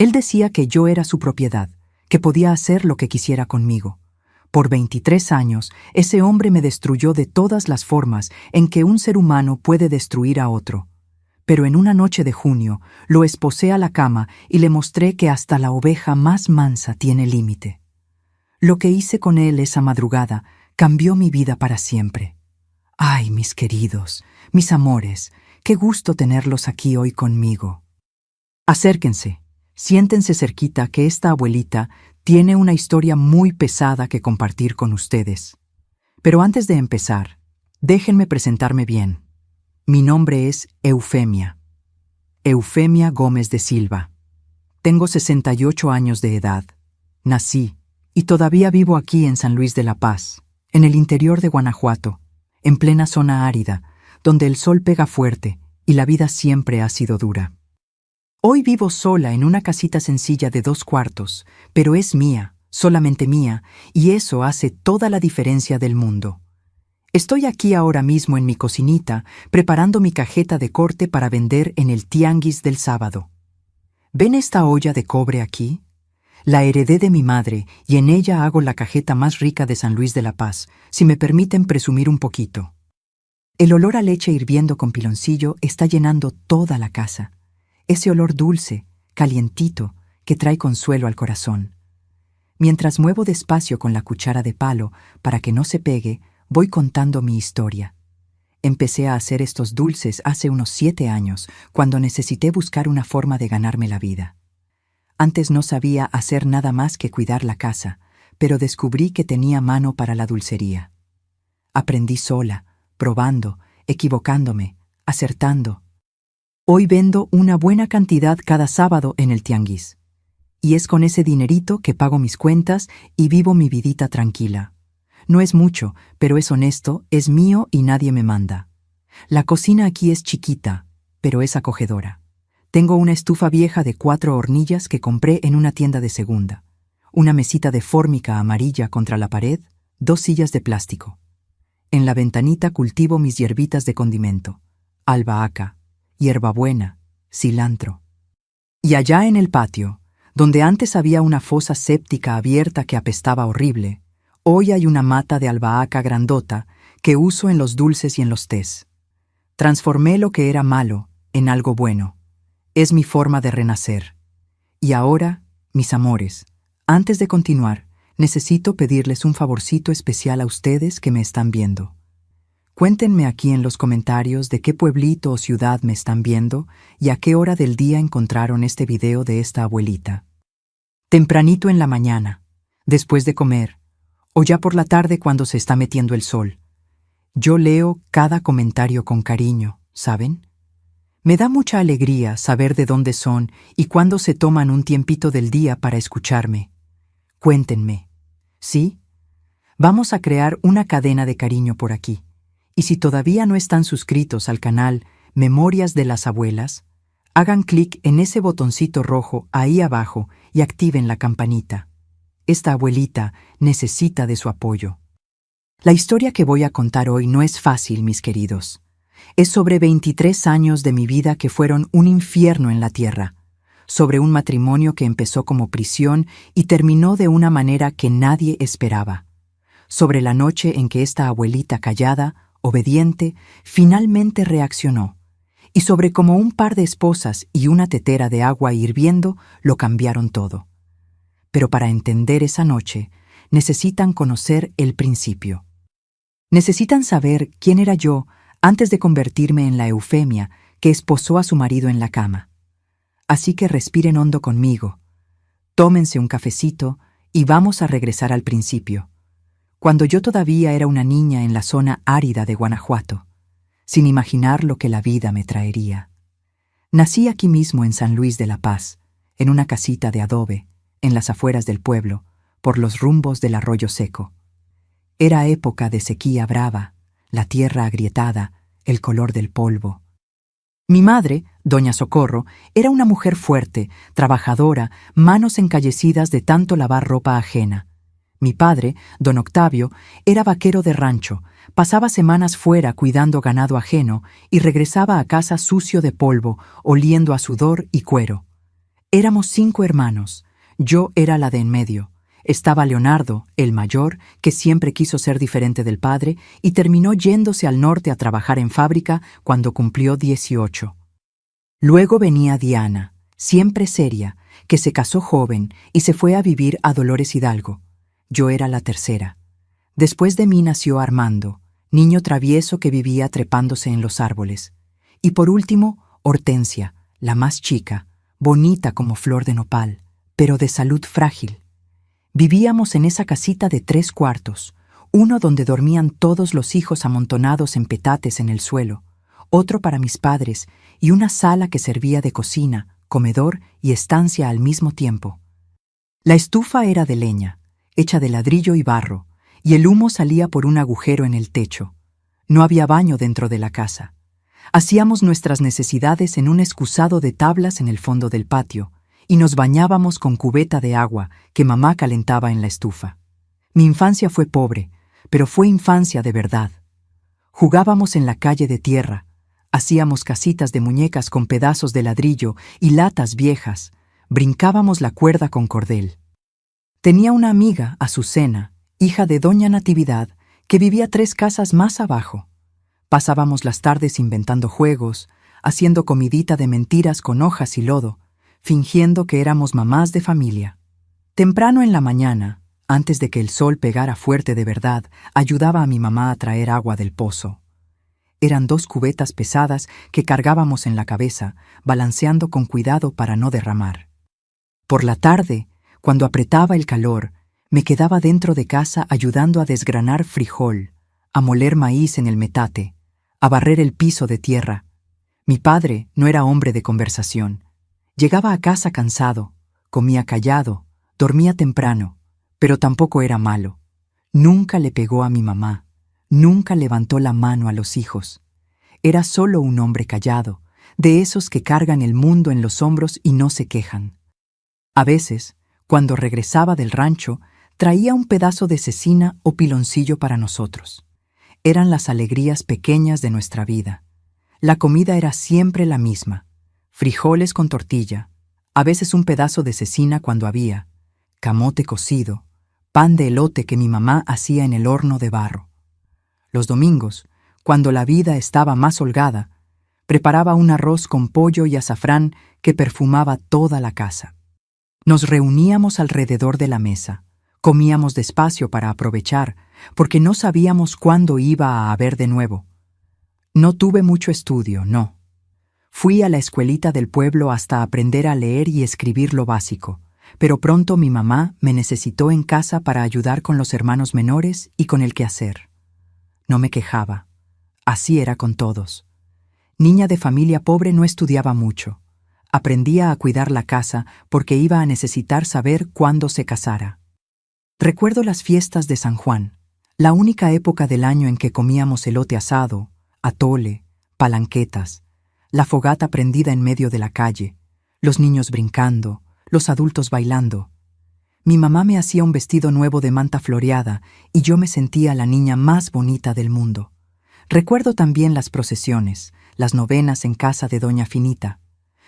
Él decía que yo era su propiedad, que podía hacer lo que quisiera conmigo. Por 23 años, ese hombre me destruyó de todas las formas en que un ser humano puede destruir a otro. Pero en una noche de junio, lo esposé a la cama y le mostré que hasta la oveja más mansa tiene límite. Lo que hice con él esa madrugada cambió mi vida para siempre. Ay, mis queridos, mis amores, qué gusto tenerlos aquí hoy conmigo. Acérquense, siéntense cerquita que esta abuelita tiene una historia muy pesada que compartir con ustedes. Pero antes de empezar, déjenme presentarme bien. Mi nombre es Eufemia. Eufemia Gómez de Silva. Tengo 68 años de edad. Nací y todavía vivo aquí en San Luis de la Paz, en el interior de Guanajuato, en plena zona árida, donde el sol pega fuerte y la vida siempre ha sido dura. Hoy vivo sola en una casita sencilla de 2 cuartos, pero es mía, solamente mía, y eso hace toda la diferencia del mundo. Estoy aquí ahora mismo en mi cocinita, preparando mi cajeta de corte para vender en el tianguis del sábado. ¿Ven esta olla de cobre aquí? La heredé de mi madre y en ella hago la cajeta más rica de San Luis de la Paz, si me permiten presumir un poquito. El olor a leche hirviendo con piloncillo está llenando toda la casa. Ese olor dulce, calientito, que trae consuelo al corazón. Mientras muevo despacio con la cuchara de palo para que no se pegue, voy contando mi historia. Empecé a hacer estos dulces hace unos 7 años, cuando necesité buscar una forma de ganarme la vida. Antes no sabía hacer nada más que cuidar la casa, pero descubrí que tenía mano para la dulcería. Aprendí sola, probando, equivocándome, acertando. Hoy vendo una buena cantidad cada sábado en el tianguis. Y es con ese dinerito que pago mis cuentas y vivo mi vidita tranquila. No es mucho, pero es honesto, es mío y nadie me manda. La cocina aquí es chiquita, pero es acogedora. Tengo una estufa vieja de 4 hornillas que compré en una tienda de segunda, una mesita de fórmica amarilla contra la pared, 2 sillas de plástico. En la ventanita cultivo mis hierbitas de condimento, albahaca, hierbabuena, cilantro. Y allá en el patio, donde antes había una fosa séptica abierta que apestaba horrible, hoy hay una mata de albahaca grandota que uso en los dulces y en los tés. Transformé lo que era malo en algo bueno. Es mi forma de renacer. Y ahora, mis amores, antes de continuar, necesito pedirles un favorcito especial a ustedes que me están viendo. Cuéntenme aquí en los comentarios de qué pueblito o ciudad me están viendo y a qué hora del día encontraron este video de esta abuelita. Tempranito en la mañana, después de comer, o ya por la tarde cuando se está metiendo el sol. Yo leo cada comentario con cariño, ¿saben? Me da mucha alegría saber de dónde son y cuándo se toman un tiempito del día para escucharme. Cuéntenme. ¿Sí? Vamos a crear una cadena de cariño por aquí. Y si todavía no están suscritos al canal Memorias de las Abuelas, hagan clic en ese botoncito rojo ahí abajo y activen la campanita. Esta abuelita necesita de su apoyo. La historia que voy a contar hoy no es fácil, mis queridos. Es sobre 23 años de mi vida que fueron un infierno en la tierra, sobre un matrimonio que empezó como prisión y terminó de una manera que nadie esperaba, sobre la noche en que esta abuelita callada, obediente, finalmente reaccionó, y sobre cómo un par de esposas y una tetera de agua hirviendo lo cambiaron todo. Pero para entender esa noche, necesitan conocer el principio. Necesitan saber quién era yo antes de convertirme en la Eufemia que esposó a su marido en la cama. Así que respiren hondo conmigo, tómense un cafecito y vamos a regresar al principio, cuando yo todavía era una niña en la zona árida de Guanajuato, sin imaginar lo que la vida me traería. Nací aquí mismo en San Luis de la Paz, en una casita de adobe, en las afueras del pueblo, por los rumbos del arroyo seco. Era época de sequía brava, la tierra agrietada, el color del polvo. Mi madre, doña Socorro, era una mujer fuerte, trabajadora, manos encallecidas de tanto lavar ropa ajena. Mi padre, don Octavio, era vaquero de rancho, pasaba semanas fuera cuidando ganado ajeno y regresaba a casa sucio de polvo, oliendo a sudor y cuero. Éramos 5 hermanos. Yo era la de en medio. Estaba Leonardo, el mayor, que siempre quiso ser diferente del padre y terminó yéndose al norte a trabajar en fábrica cuando cumplió 18. Luego venía Diana, siempre seria, que se casó joven y se fue a vivir a Dolores Hidalgo. Yo era la tercera. Después de mí nació Armando, niño travieso que vivía trepándose en los árboles. Y por último, Hortensia, la más chica, bonita como flor de nopal, pero de salud frágil. Vivíamos en esa casita de 3 cuartos, uno donde dormían todos los hijos amontonados en petates en el suelo, otro para mis padres y una sala que servía de cocina, comedor y estancia al mismo tiempo. La estufa era de leña, hecha de ladrillo y barro, y el humo salía por un agujero en el techo. No había baño dentro de la casa. Hacíamos nuestras necesidades en un excusado de tablas en el fondo del patio, y nos bañábamos con cubeta de agua que mamá calentaba en la estufa. Mi infancia fue pobre, pero fue infancia de verdad. Jugábamos en la calle de tierra, hacíamos casitas de muñecas con pedazos de ladrillo y latas viejas, brincábamos la cuerda con cordel. Tenía una amiga, Azucena, hija de doña Natividad, que vivía 3 casas más abajo. Pasábamos las tardes inventando juegos, haciendo comidita de mentiras con hojas y lodo, fingiendo que éramos mamás de familia. Temprano en la mañana, antes de que el sol pegara fuerte de verdad, ayudaba a mi mamá a traer agua del pozo. Eran 2 cubetas pesadas que cargábamos en la cabeza, balanceando con cuidado para no derramar. Por la tarde, cuando apretaba el calor, me quedaba dentro de casa ayudando a desgranar frijol, a moler maíz en el metate, a barrer el piso de tierra. Mi padre no era hombre de conversación. Llegaba a casa cansado, comía callado, dormía temprano, pero tampoco era malo. Nunca le pegó a mi mamá, nunca levantó la mano a los hijos. Era solo un hombre callado, de esos que cargan el mundo en los hombros y no se quejan. A veces, cuando regresaba del rancho, traía un pedazo de cecina o piloncillo para nosotros. Eran las alegrías pequeñas de nuestra vida. La comida era siempre la misma. Frijoles con tortilla, a veces un pedazo de cecina cuando había, camote cocido, pan de elote que mi mamá hacía en el horno de barro. Los domingos, cuando la vida estaba más holgada, preparaba un arroz con pollo y azafrán que perfumaba toda la casa. Nos reuníamos alrededor de la mesa, comíamos despacio para aprovechar, porque no sabíamos cuándo iba a haber de nuevo. No tuve mucho estudio, no. Fui a la escuelita del pueblo hasta aprender a leer y escribir lo básico, pero pronto mi mamá me necesitó en casa para ayudar con los hermanos menores y con el quehacer. No me quejaba. Así era con todos. Niña de familia pobre no estudiaba mucho. Aprendía a cuidar la casa porque iba a necesitar saber cuándo se casara. Recuerdo las fiestas de San Juan, la única época del año en que comíamos elote asado, atole, palanquetas, la fogata prendida en medio de la calle, los niños brincando, los adultos bailando. Mi mamá me hacía un vestido nuevo de manta floreada y yo me sentía la niña más bonita del mundo. Recuerdo también las procesiones, las novenas en casa de doña Finita,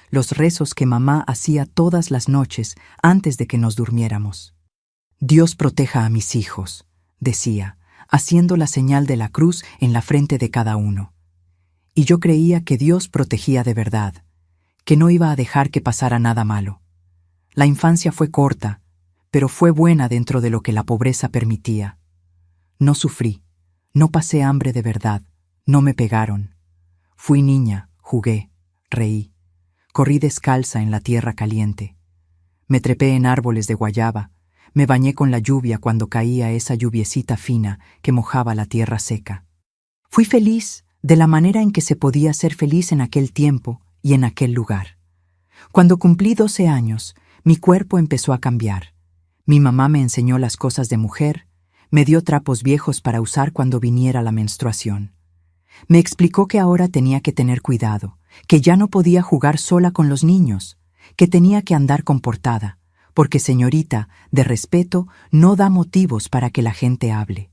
los rezos que mamá hacía todas las noches antes de que nos durmiéramos. Dios proteja a mis hijos, decía, haciendo la señal de la cruz en la frente de cada uno. Y yo creía que Dios protegía de verdad, que no iba a dejar que pasara nada malo. La infancia fue corta, pero fue buena dentro de lo que la pobreza permitía. No sufrí, no pasé hambre de verdad, no me pegaron. Fui niña, jugué, reí, corrí descalza en la tierra caliente. Me trepé en árboles de guayaba, me bañé con la lluvia cuando caía esa lluviecita fina que mojaba la tierra seca. Fui feliz de la manera en que se podía ser feliz en aquel tiempo y en aquel lugar. Cuando cumplí 12 años, mi cuerpo empezó a cambiar. Mi mamá me enseñó las cosas de mujer, me dio trapos viejos para usar cuando viniera la menstruación. Me explicó que ahora tenía que tener cuidado, que ya no podía jugar sola con los niños, que tenía que andar comportada, porque señorita, de respeto, no da motivos para que la gente hable.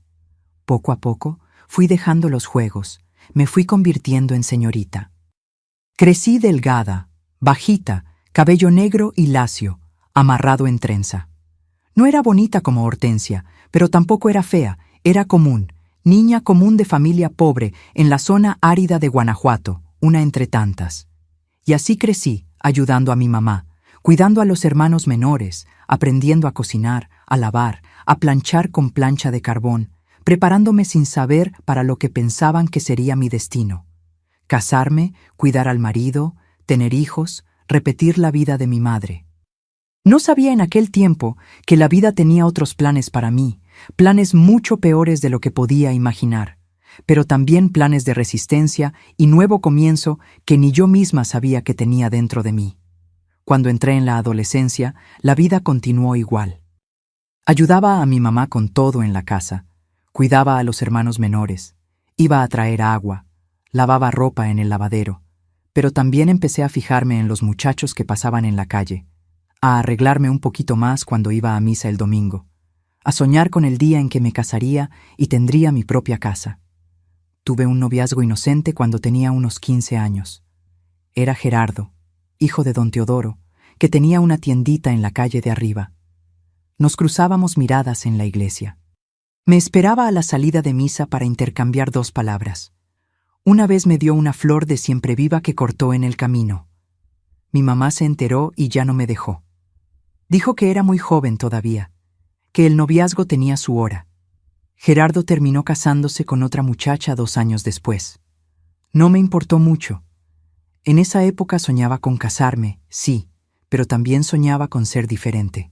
Poco a poco, fui dejando los juegos, me fui convirtiendo en señorita. Crecí delgada, bajita, cabello negro y lacio, amarrado en trenza. No era bonita como Hortensia, pero tampoco era fea, era común, niña común de familia pobre en la zona árida de Guanajuato, una entre tantas. Y así crecí, ayudando a mi mamá, cuidando a los hermanos menores, aprendiendo a cocinar, a lavar, a planchar con plancha de carbón, preparándome sin saber para lo que pensaban que sería mi destino. Casarme, cuidar al marido, tener hijos, repetir la vida de mi madre. No sabía en aquel tiempo que la vida tenía otros planes para mí, planes mucho peores de lo que podía imaginar, pero también planes de resistencia y nuevo comienzo que ni yo misma sabía que tenía dentro de mí. Cuando entré en la adolescencia, la vida continuó igual. Ayudaba a mi mamá con todo en la casa, cuidaba a los hermanos menores, iba a traer agua, lavaba ropa en el lavadero, pero también empecé a fijarme en los muchachos que pasaban en la calle, a arreglarme un poquito más cuando iba a misa el domingo, a soñar con el día en que me casaría y tendría mi propia casa. Tuve un noviazgo inocente cuando tenía unos 15 años. Era Gerardo, hijo de don Teodoro, que tenía una tiendita en la calle de arriba. Nos cruzábamos miradas en la iglesia. Me esperaba a la salida de misa para intercambiar 2 palabras. Una vez me dio una flor de siempreviva que cortó en el camino. Mi mamá se enteró y ya no me dejó. Dijo que era muy joven todavía, que el noviazgo tenía su hora. Gerardo terminó casándose con otra muchacha 2 años después. No me importó mucho. En esa época soñaba con casarme, sí, pero también soñaba con ser diferente.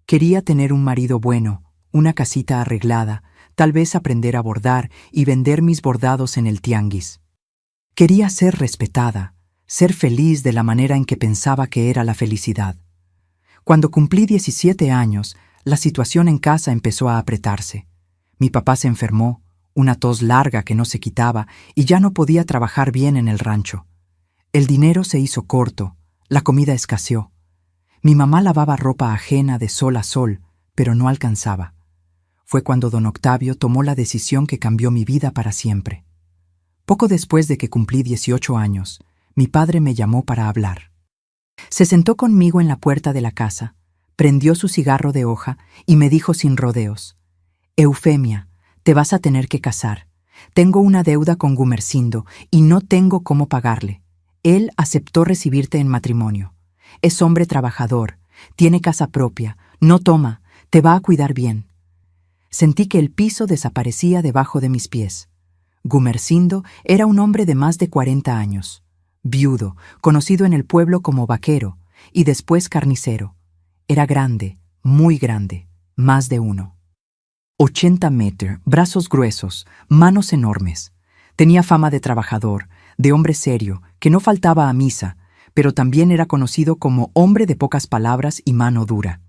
Quería tener un marido bueno, una casita arreglada, tal vez aprender a bordar y vender mis bordados en el tianguis. Quería ser respetada, ser feliz de la manera en que pensaba que era la felicidad. Cuando cumplí 17 años, la situación en casa empezó a apretarse. Mi papá se enfermó, una tos larga que no se quitaba, y ya no podía trabajar bien en el rancho. El dinero se hizo corto, la comida escaseó. Mi mamá lavaba ropa ajena de sol a sol, pero no alcanzaba. Fue cuando don Octavio tomó la decisión que cambió mi vida para siempre. Poco después de que cumplí 18 años, mi padre me llamó para hablar. Se sentó conmigo en la puerta de la casa, prendió su cigarro de hoja y me dijo sin rodeos: «Eufemia, te vas a tener que casar. Tengo una deuda con Gumersindo y no tengo cómo pagarle. Él aceptó recibirte en matrimonio. Es hombre trabajador, tiene casa propia, no toma, te va a cuidar bien». Sentí que el piso desaparecía debajo de mis pies. Gumersindo era un hombre de más de 40 años, viudo, conocido en el pueblo como vaquero y después carnicero. Era grande, muy grande, más de 80 metros, brazos gruesos, manos enormes. Tenía fama de trabajador, de hombre serio, que no faltaba a misa, pero también era conocido como hombre de pocas palabras y mano dura.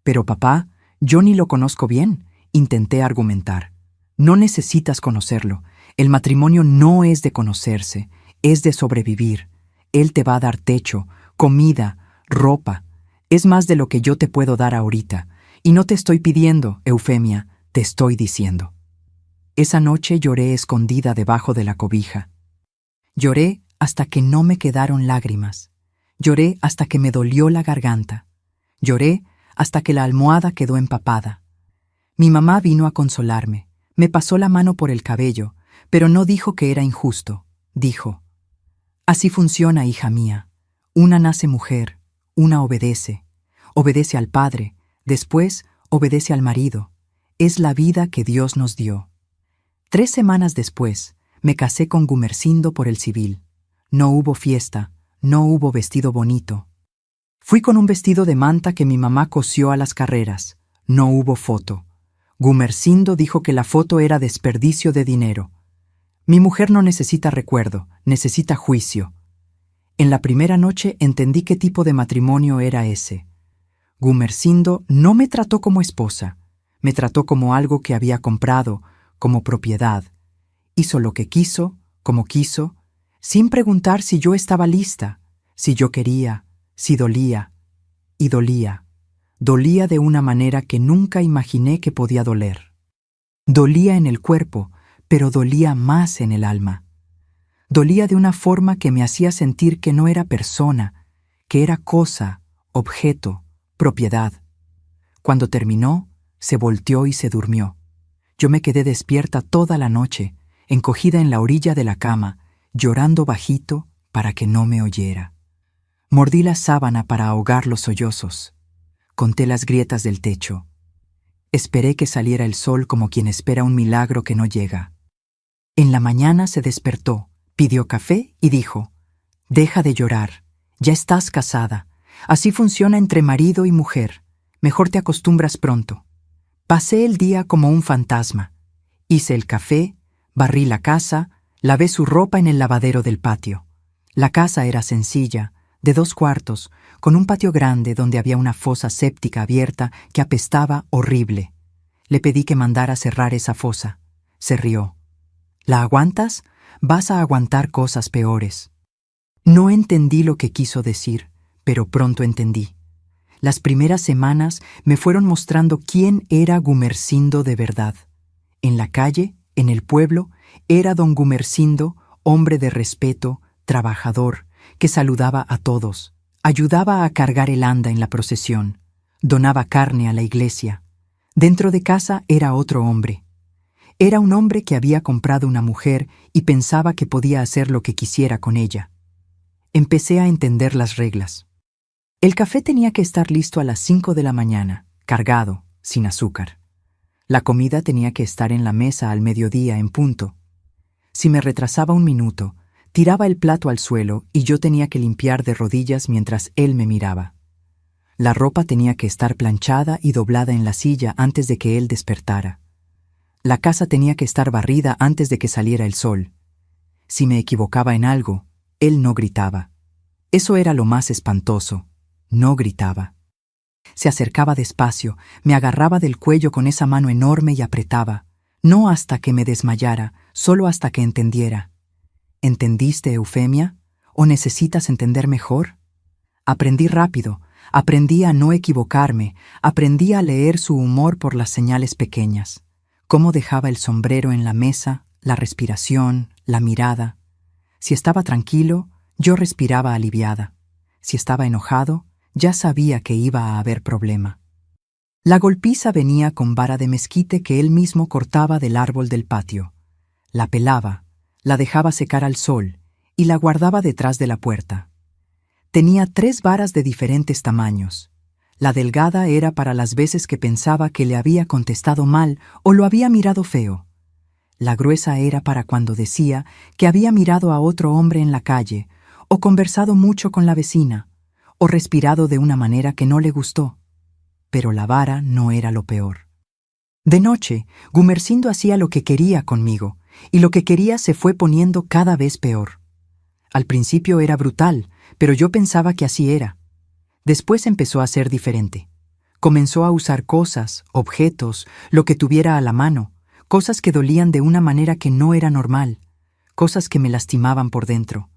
«Pero papá, yo ni lo conozco bien», intenté argumentar. «No necesitas conocerlo. El matrimonio no es de conocerse, es de sobrevivir. Él te va a dar techo, comida, ropa. Es más de lo que yo te puedo dar ahorita. Y no te estoy pidiendo, Eufemia, te estoy diciendo». Esa noche lloré escondida debajo de la cobija. Lloré hasta que no me quedaron lágrimas. Lloré hasta que me dolió la garganta. Lloré hasta que la almohada quedó empapada. Mi mamá vino a consolarme, me pasó la mano por el cabello, pero no dijo que era injusto. Dijo: «Así funciona, hija mía. Una nace mujer, una obedece. Obedece al padre, después obedece al marido. Es la vida que Dios nos dio». 3 semanas después, me casé con Gumersindo por el civil. No hubo fiesta, no hubo vestido bonito. Fui con un vestido de manta que mi mamá cosió a las carreras. No hubo foto. Gumersindo dijo que la foto era desperdicio de dinero. Mi mujer no necesita recuerdo, necesita juicio. En la primera noche entendí qué tipo de matrimonio era ese. Gumersindo no me trató como esposa, me trató como algo que había comprado, como propiedad. Hizo lo que quiso, como quiso, sin preguntar si yo estaba lista, si yo quería, si dolía. Y dolía. Dolía de una manera que nunca imaginé que podía doler. Dolía en el cuerpo, pero dolía más en el alma. Dolía de una forma que me hacía sentir que no era persona, que era cosa, objeto, propiedad. Cuando terminó, se volteó y se durmió. Yo me quedé despierta toda la noche, encogida en la orilla de la cama, llorando bajito para que no me oyera. Mordí la sábana para ahogar los sollozos. Conté las grietas del techo. Esperé que saliera el sol como quien espera un milagro que no llega. En la mañana se despertó, pidió café y dijo: «Deja de llorar, ya estás casada. Así funciona entre marido y mujer. Mejor te acostumbras pronto». Pasé el día como un fantasma. Hice el café, barrí la casa, lavé su ropa en el lavadero del patio. La casa era sencilla, de 2 cuartos, con un patio grande donde había una fosa séptica abierta que apestaba horrible. Le pedí que mandara cerrar esa fosa. Se rió. ¿La aguantas? Vas a aguantar cosas peores. No entendí lo que quiso decir, pero pronto entendí. Las primeras semanas me fueron mostrando quién era Gumersindo de verdad. En la calle, en el pueblo, era don Gumersindo, hombre de respeto, trabajador, que saludaba a todos, ayudaba a cargar el anda en la procesión, donaba carne a la iglesia. Dentro de casa era otro hombre. Era un hombre que había comprado una mujer y pensaba que podía hacer lo que quisiera con ella. Empecé a entender las reglas. El café tenía que estar listo a las 5 de la mañana, cargado, sin azúcar. La comida tenía que estar en la mesa al mediodía en punto. Si me retrasaba un minuto, tiraba el plato al suelo y yo tenía que limpiar de rodillas mientras él me miraba. La ropa tenía que estar planchada y doblada en la silla antes de que él despertara. La casa tenía que estar barrida antes de que saliera el sol. Si me equivocaba en algo, él no gritaba. Eso era lo más espantoso. No gritaba. Se acercaba despacio, me agarraba del cuello con esa mano enorme y apretaba. No hasta que me desmayara, solo hasta que entendiera. ¿Entendiste, Eufemia? ¿O necesitas entender mejor? Aprendí rápido, aprendí a no equivocarme, aprendí a leer su humor por las señales pequeñas. Cómo dejaba el sombrero en la mesa, la respiración, la mirada. Si estaba tranquilo, yo respiraba aliviada. Si estaba enojado, ya sabía que iba a haber problema. La golpiza venía con vara de mezquite que él mismo cortaba del árbol del patio. La pelaba, la dejaba secar al sol y la guardaba detrás de la puerta. Tenía 3 varas de diferentes tamaños. La delgada era para las veces que pensaba que le había contestado mal o lo había mirado feo. La gruesa era para cuando decía que había mirado a otro hombre en la calle, o conversado mucho con la vecina, o respirado de una manera que no le gustó. Pero la vara no era lo peor. De noche, Gumersindo hacía lo que quería conmigo, y lo que quería se fue poniendo cada vez peor. Al principio era brutal, pero yo pensaba que así era. Después empezó a ser diferente. Comenzó a usar cosas, objetos, lo que tuviera a la mano, cosas que dolían de una manera que no era normal, cosas que me lastimaban por dentro.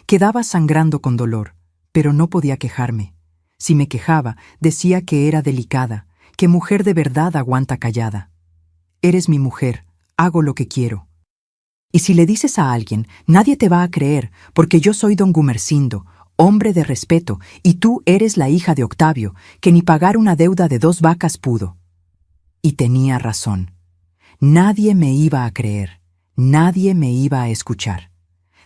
Quedaba sangrando con dolor, pero no podía quejarme. Si me quejaba, decía que era delicada, que mujer de verdad aguanta callada. Eres mi mujer, hago lo que quiero. Y si le dices a alguien, nadie te va a creer, porque yo soy don Gumersindo, hombre de respeto, y tú eres la hija de Octavio, que ni pagar una deuda de 2 vacas pudo. Y tenía razón. Nadie me iba a creer, nadie me iba a escuchar.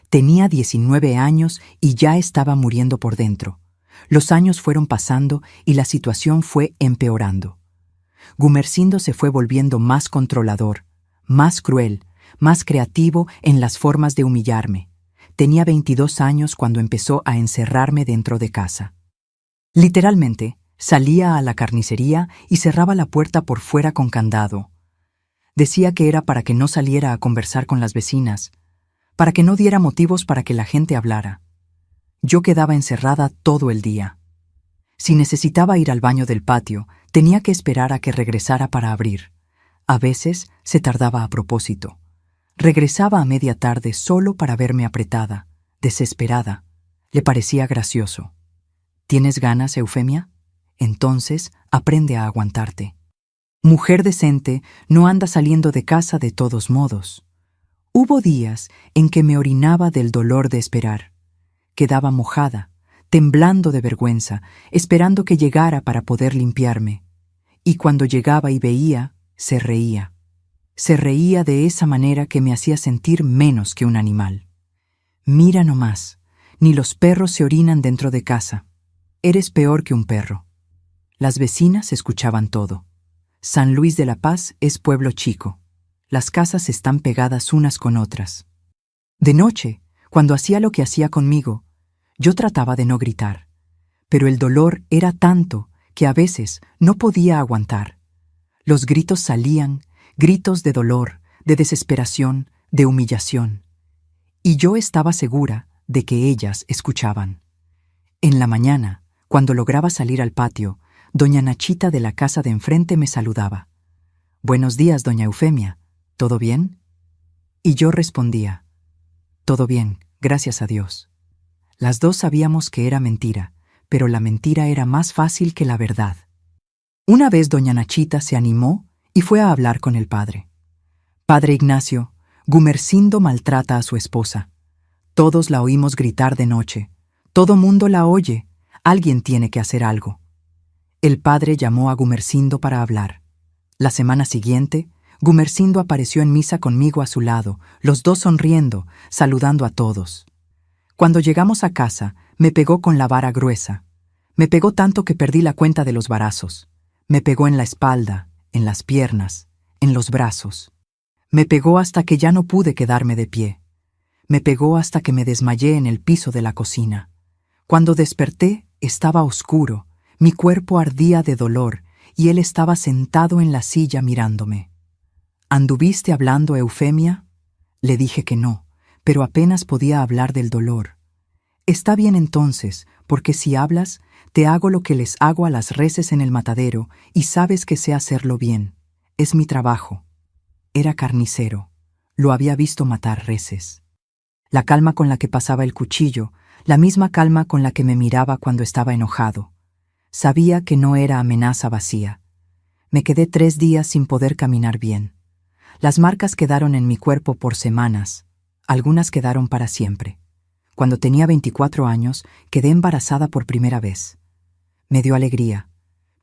Tenía 19 años y ya estaba muriendo por dentro. Los años fueron pasando y la situación fue empeorando. Gumersindo se fue volviendo más controlador, más cruel, más creativo en las formas de humillarme. Tenía 22 años cuando empezó a encerrarme dentro de casa. Literalmente, salía a la carnicería y cerraba la puerta por fuera con candado. Decía que era para que no saliera a conversar con las vecinas, para que no diera motivos para que la gente hablara. Yo quedaba encerrada todo el día. Si necesitaba ir al baño del patio, tenía que esperar a que regresara para abrir. A veces se tardaba a propósito. Regresaba a media tarde solo para verme apretada, desesperada. Le parecía gracioso. ¿Tienes ganas, Eufemia? Entonces aprende a aguantarte. Mujer decente no anda saliendo de casa de todos modos. Hubo días en que me orinaba del dolor de esperar. Quedaba mojada, temblando de vergüenza, esperando que llegara para poder limpiarme. Y cuando llegaba y veía, se reía. Se reía de esa manera que me hacía sentir menos que un animal. Mira nomás, ni los perros se orinan dentro de casa. Eres peor que un perro. Las vecinas escuchaban todo. San Luis de la Paz es pueblo chico. Las casas están pegadas unas con otras. De noche, cuando hacía lo que hacía conmigo, yo trataba de no gritar, pero el dolor era tanto que a veces no podía aguantar. Los gritos salían, gritos de dolor, de desesperación, de humillación. Y yo estaba segura de que ellas escuchaban. En la mañana, cuando lograba salir al patio, doña Nachita de la casa de enfrente me saludaba. «Buenos días, doña Eufemia. ¿Todo bien?» Y yo respondía, «Todo bien, gracias a Dios». Las dos sabíamos que era mentira, pero la mentira era más fácil que la verdad. Una vez doña Nachita se animó y fue a hablar con el padre. «Padre Ignacio, Gumersindo maltrata a su esposa. Todos la oímos gritar de noche. Todo mundo la oye. Alguien tiene que hacer algo». El padre llamó a Gumersindo para hablar. La semana siguiente, Gumersindo apareció en misa conmigo a su lado, los dos sonriendo, saludando a todos. Cuando llegamos a casa, me pegó con la vara gruesa. Me pegó tanto que perdí la cuenta de los varazos. Me pegó en la espalda, en las piernas, en los brazos. Me pegó hasta que ya no pude quedarme de pie. Me pegó hasta que me desmayé en el piso de la cocina. Cuando desperté, estaba oscuro, mi cuerpo ardía de dolor y él estaba sentado en la silla mirándome. «¿Anduviste hablando, Eufemia?» Le dije que no, pero apenas podía hablar del dolor. «Está bien entonces, porque si hablas, te hago lo que les hago a las reses en el matadero y sabes que sé hacerlo bien. Es mi trabajo». Era carnicero. Lo había visto matar reses. La calma con la que pasaba el cuchillo, la misma calma con la que me miraba cuando estaba enojado. Sabía que no era amenaza vacía. Me quedé 3 días sin poder caminar bien. Las marcas quedaron en mi cuerpo por semanas. Algunas quedaron para siempre. Cuando tenía 24 años, quedé embarazada por primera vez. Me dio alegría.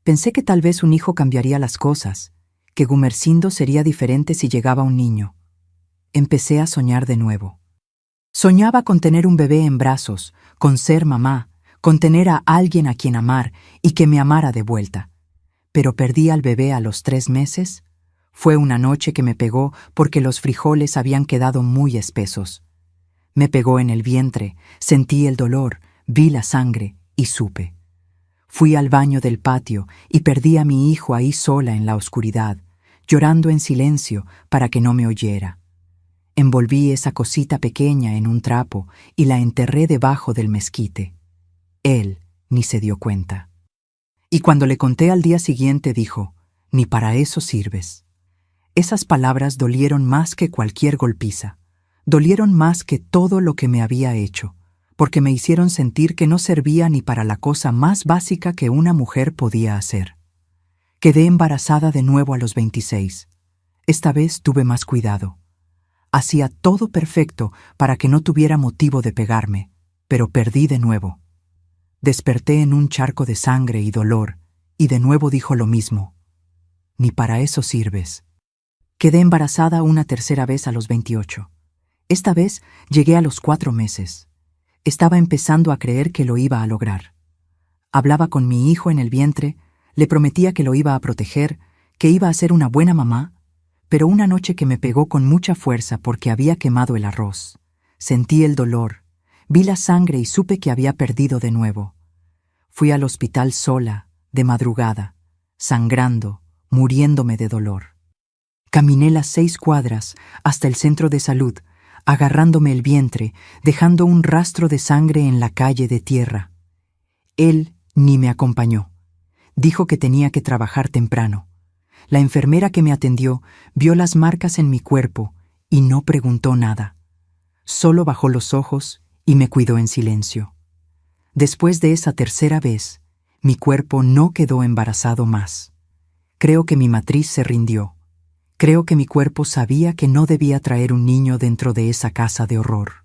Pensé que tal vez un hijo cambiaría las cosas, que Gumersindo sería diferente si llegaba un niño. Empecé a soñar de nuevo. Soñaba con tener un bebé en brazos, con ser mamá, con tener a alguien a quien amar y que me amara de vuelta. Pero perdí al bebé a los 3 meses. Fue una noche que me pegó porque los frijoles habían quedado muy espesos. Me pegó en el vientre, sentí el dolor, vi la sangre y supe. Fui al baño del patio y perdí a mi hijo ahí sola en la oscuridad, llorando en silencio para que no me oyera. Envolví esa cosita pequeña en un trapo y la enterré debajo del mezquite. Él ni se dio cuenta. Y cuando le conté al día siguiente dijo, «Ni para eso sirves». Esas palabras dolieron más que cualquier golpiza. Dolieron más que todo lo que me había hecho, porque me hicieron sentir que no servía ni para la cosa más básica que una mujer podía hacer. Quedé embarazada de nuevo a los 26. Esta vez tuve más cuidado. Hacía todo perfecto para que no tuviera motivo de pegarme, pero perdí de nuevo. Desperté en un charco de sangre y dolor, y de nuevo dijo lo mismo. «Ni para eso sirves». Quedé embarazada una tercera vez a los 28. Esta vez llegué a los 4 meses. Estaba empezando a creer que lo iba a lograr. Hablaba con mi hijo en el vientre, le prometía que lo iba a proteger, que iba a ser una buena mamá, pero una noche que me pegó con mucha fuerza porque había quemado el arroz. Sentí el dolor, vi la sangre y supe que había perdido de nuevo. Fui al hospital sola, de madrugada, sangrando, muriéndome de dolor. Caminé las 6 cuadras hasta el centro de salud, agarrándome el vientre, dejando un rastro de sangre en la calle de tierra. Él ni me acompañó. Dijo que tenía que trabajar temprano. La enfermera que me atendió vio las marcas en mi cuerpo y no preguntó nada. Solo bajó los ojos y me cuidó en silencio. Después de esa tercera vez, mi cuerpo no quedó embarazado más. Creo que mi matriz se rindió. Creo que mi cuerpo sabía que no debía traer un niño dentro de esa casa de horror.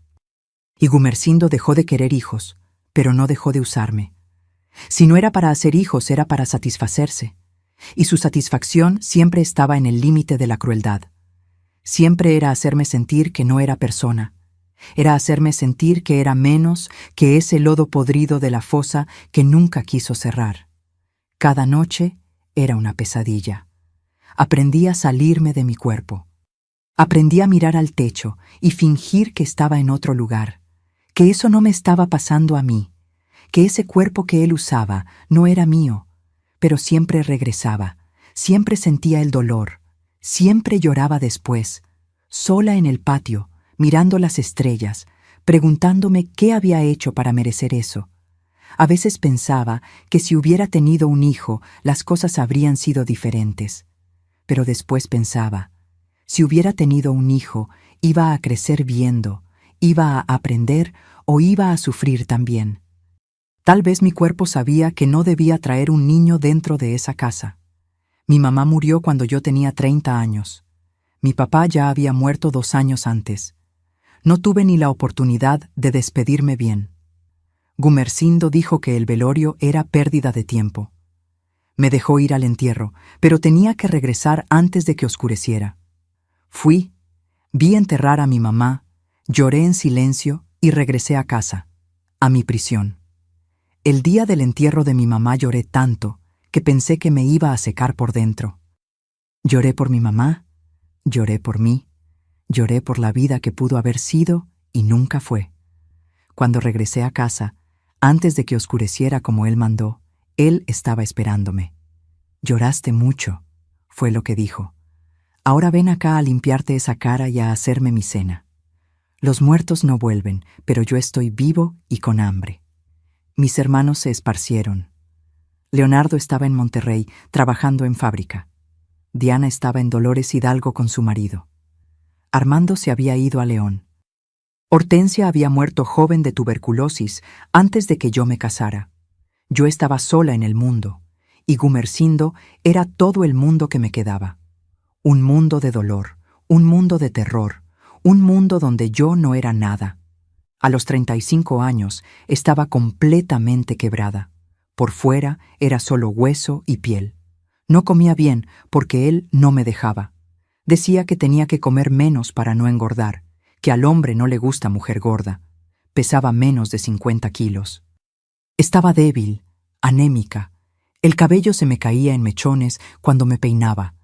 Y Gumersindo dejó de querer hijos, pero no dejó de usarme. Si no era para hacer hijos, era para satisfacerse. Y su satisfacción siempre estaba en el límite de la crueldad. Siempre era hacerme sentir que no era persona. Era hacerme sentir que era menos que ese lodo podrido de la fosa que nunca quiso cerrar. Cada noche era una pesadilla. Aprendí a salirme de mi cuerpo. Aprendí a mirar al techo y fingir que estaba en otro lugar, que eso no me estaba pasando a mí, que ese cuerpo que él usaba no era mío, pero siempre regresaba, siempre sentía el dolor, siempre lloraba después, sola en el patio, mirando las estrellas, preguntándome qué había hecho para merecer eso. A veces pensaba que si hubiera tenido un hijo, las cosas habrían sido diferentes. Pero después pensaba, si hubiera tenido un hijo, iba a crecer viendo, iba a aprender o iba a sufrir también. Tal vez mi cuerpo sabía que no debía traer un niño dentro de esa casa. Mi mamá murió cuando yo tenía 30 años. Mi papá ya había muerto 2 años antes. No tuve ni la oportunidad de despedirme bien. Gumersindo dijo que el velorio era pérdida de tiempo. Me dejó ir al entierro, pero tenía que regresar antes de que oscureciera. Fui, vi enterrar a mi mamá, lloré en silencio y regresé a casa, a mi prisión. El día del entierro de mi mamá lloré tanto que pensé que me iba a secar por dentro. Lloré por mi mamá, lloré por mí, lloré por la vida que pudo haber sido y nunca fue. Cuando regresé a casa, antes de que oscureciera como él mandó, él estaba esperándome. «Lloraste mucho», fue lo que dijo. «Ahora ven acá a limpiarte esa cara y a hacerme mi cena. Los muertos no vuelven, pero yo estoy vivo y con hambre». Mis hermanos se esparcieron. Leonardo estaba en Monterrey, trabajando en fábrica. Diana estaba en Dolores Hidalgo con su marido. Armando se había ido a León. Hortensia había muerto joven de tuberculosis antes de que yo me casara. Yo estaba sola en el mundo, y Gumersindo era todo el mundo que me quedaba. Un mundo de dolor, un mundo de terror, un mundo donde yo no era nada. A los 35 años estaba completamente quebrada. Por fuera era solo hueso y piel. No comía bien porque él no me dejaba. Decía que tenía que comer menos para no engordar, que al hombre no le gusta mujer gorda. Pesaba menos de 50 kilos. Estaba débil, anémica. El cabello se me caía en mechones cuando me peinaba.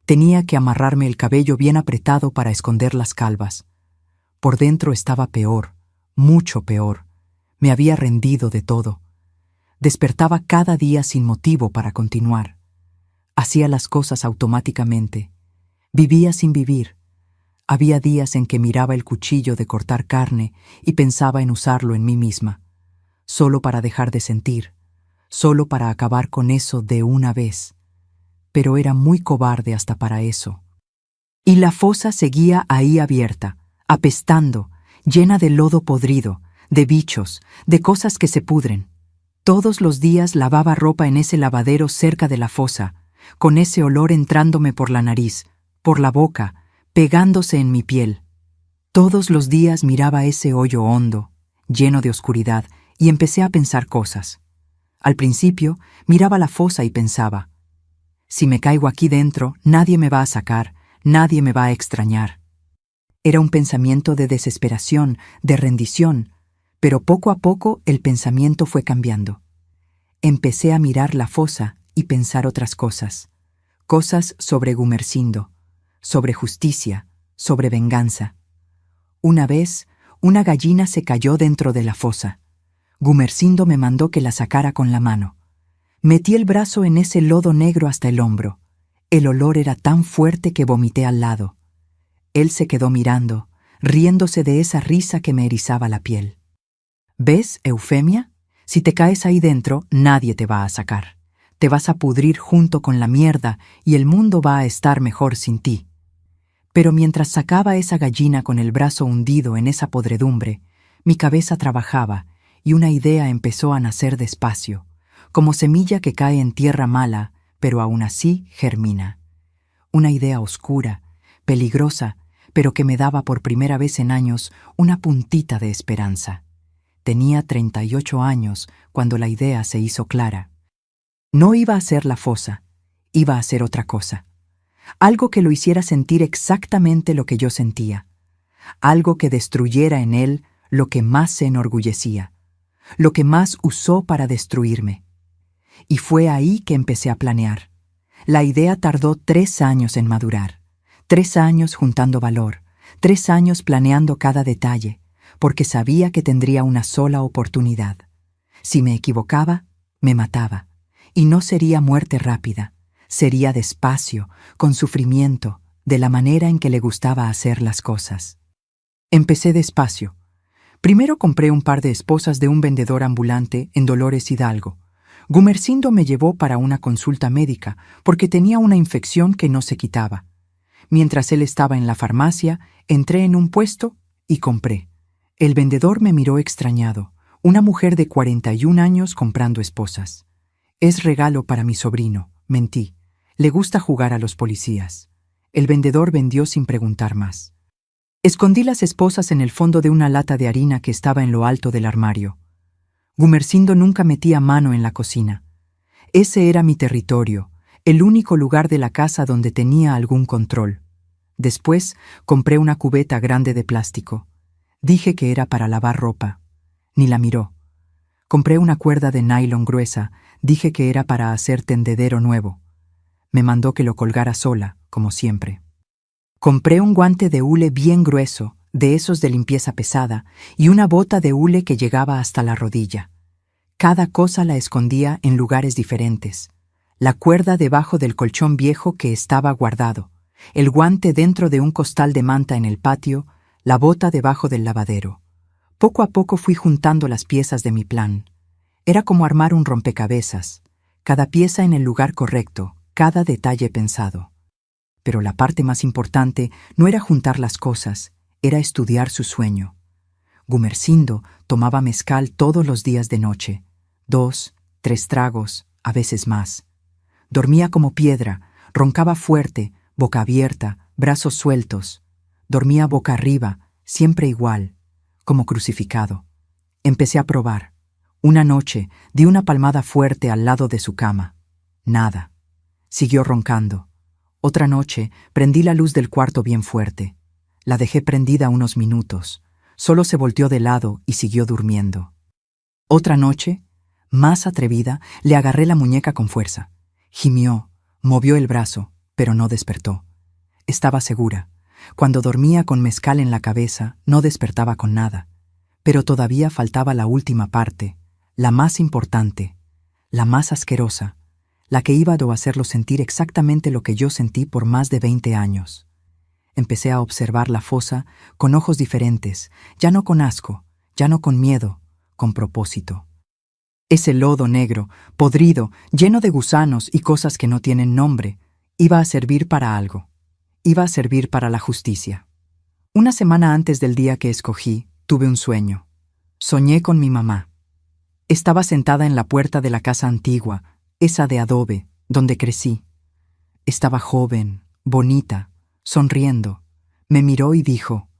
Tenía que amarrarme el cabello bien apretado para esconder las calvas. Por dentro estaba peor, mucho peor. Me había rendido de todo. Despertaba cada día sin motivo para continuar. Hacía las cosas automáticamente. Vivía sin vivir. Había días en que miraba el cuchillo de cortar carne y pensaba en usarlo en mí misma, solo para dejar de sentir, solo para acabar con eso de una vez. Pero era muy cobarde hasta para eso. Y la fosa seguía ahí abierta, apestando, llena de lodo podrido, de bichos, de cosas que se pudren. Todos los días lavaba ropa en ese lavadero cerca de la fosa, con ese olor entrándome por la nariz, por la boca, pegándose en mi piel. Todos los días miraba ese hoyo hondo, lleno de oscuridad, y empecé a pensar cosas. Al principio, miraba la fosa y pensaba, si me caigo aquí dentro, nadie me va a sacar, nadie me va a extrañar. Era un pensamiento de desesperación, de rendición, pero poco a poco el pensamiento fue cambiando. Empecé a mirar la fosa y pensar otras cosas. Cosas sobre Gumersindo, sobre justicia, sobre venganza. Una vez, una gallina se cayó dentro de la fosa. Gumersindo me mandó que la sacara con la mano. Metí el brazo en ese lodo negro hasta el hombro. El olor era tan fuerte que vomité al lado. Él se quedó mirando, riéndose de esa risa que me erizaba la piel. ¿Ves, Eufemia? Si te caes ahí dentro, nadie te va a sacar. Te vas a pudrir junto con la mierda y el mundo va a estar mejor sin ti. Pero mientras sacaba esa gallina con el brazo hundido en esa podredumbre, mi cabeza trabajaba y una idea empezó a nacer despacio, como semilla que cae en tierra mala, pero aún así germina. Una idea oscura, peligrosa, pero que me daba por primera vez en años una puntita de esperanza. Tenía 38 años cuando la idea se hizo clara. No iba a ser la fosa, iba a ser otra cosa. Algo que lo hiciera sentir exactamente lo que yo sentía. Algo que destruyera en él lo que más se enorgullecía, lo que más usó para destruirme. Y fue ahí que empecé a planear. La idea tardó 3 años en madurar, 3 años juntando valor, 3 años planeando cada detalle, porque sabía que tendría una sola oportunidad. Si me equivocaba, me mataba. Y no sería muerte rápida, sería despacio, con sufrimiento, de la manera en que le gustaba hacer las cosas. Empecé despacio. Primero compré un par de esposas de un vendedor ambulante en Dolores Hidalgo. Gumersindo me llevó para una consulta médica porque tenía una infección que no se quitaba. Mientras él estaba en la farmacia, entré en un puesto y compré. El vendedor me miró extrañado, una mujer de 41 años comprando esposas. Es regalo para mi sobrino, mentí. Le gusta jugar a los policías. El vendedor vendió sin preguntar más. Escondí las esposas en el fondo de una lata de harina que estaba en lo alto del armario. Gumersindo nunca metía mano en la cocina. Ese era mi territorio, el único lugar de la casa donde tenía algún control. Después compré una cubeta grande de plástico. Dije que era para lavar ropa. Ni la miró. Compré una cuerda de nylon gruesa. Dije que era para hacer tendedero nuevo. Me mandó que lo colgara sola, como siempre. Compré un guante de hule bien grueso, de esos de limpieza pesada, y una bota de hule que llegaba hasta la rodilla. Cada cosa la escondía en lugares diferentes. La cuerda debajo del colchón viejo que estaba guardado, el guante dentro de un costal de manta en el patio, la bota debajo del lavadero. Poco a poco fui juntando las piezas de mi plan. Era como armar un rompecabezas, cada pieza en el lugar correcto, cada detalle pensado. Pero la parte más importante no era juntar las cosas, era estudiar su sueño. Gumersindo tomaba mezcal todos los días de noche, 2, 3 tragos, a veces más. Dormía como piedra, roncaba fuerte, boca abierta, brazos sueltos. Dormía boca arriba, siempre igual, como crucificado. Empecé a probar. Una noche di una palmada fuerte al lado de su cama. Nada. Siguió roncando. Otra noche prendí la luz del cuarto bien fuerte. La dejé prendida unos minutos. Solo se volteó de lado y siguió durmiendo. Otra noche, más atrevida, le agarré la muñeca con fuerza. Gimió, movió el brazo, pero no despertó. Estaba segura. Cuando dormía con mezcal en la cabeza, no despertaba con nada. Pero todavía faltaba la última parte, la más importante, la más asquerosa, la que iba a hacerlo sentir exactamente lo que yo sentí por más de 20 años. Empecé a observar la fosa con ojos diferentes, ya no con asco, ya no con miedo, con propósito. Ese lodo negro, podrido, lleno de gusanos y cosas que no tienen nombre, iba a servir para algo. Iba a servir para la justicia. Una semana antes del día que escogí, tuve un sueño. Soñé con mi mamá. Estaba sentada en la puerta de la casa antigua, esa de adobe, donde crecí. Estaba joven, bonita, sonriendo. Me miró y dijo: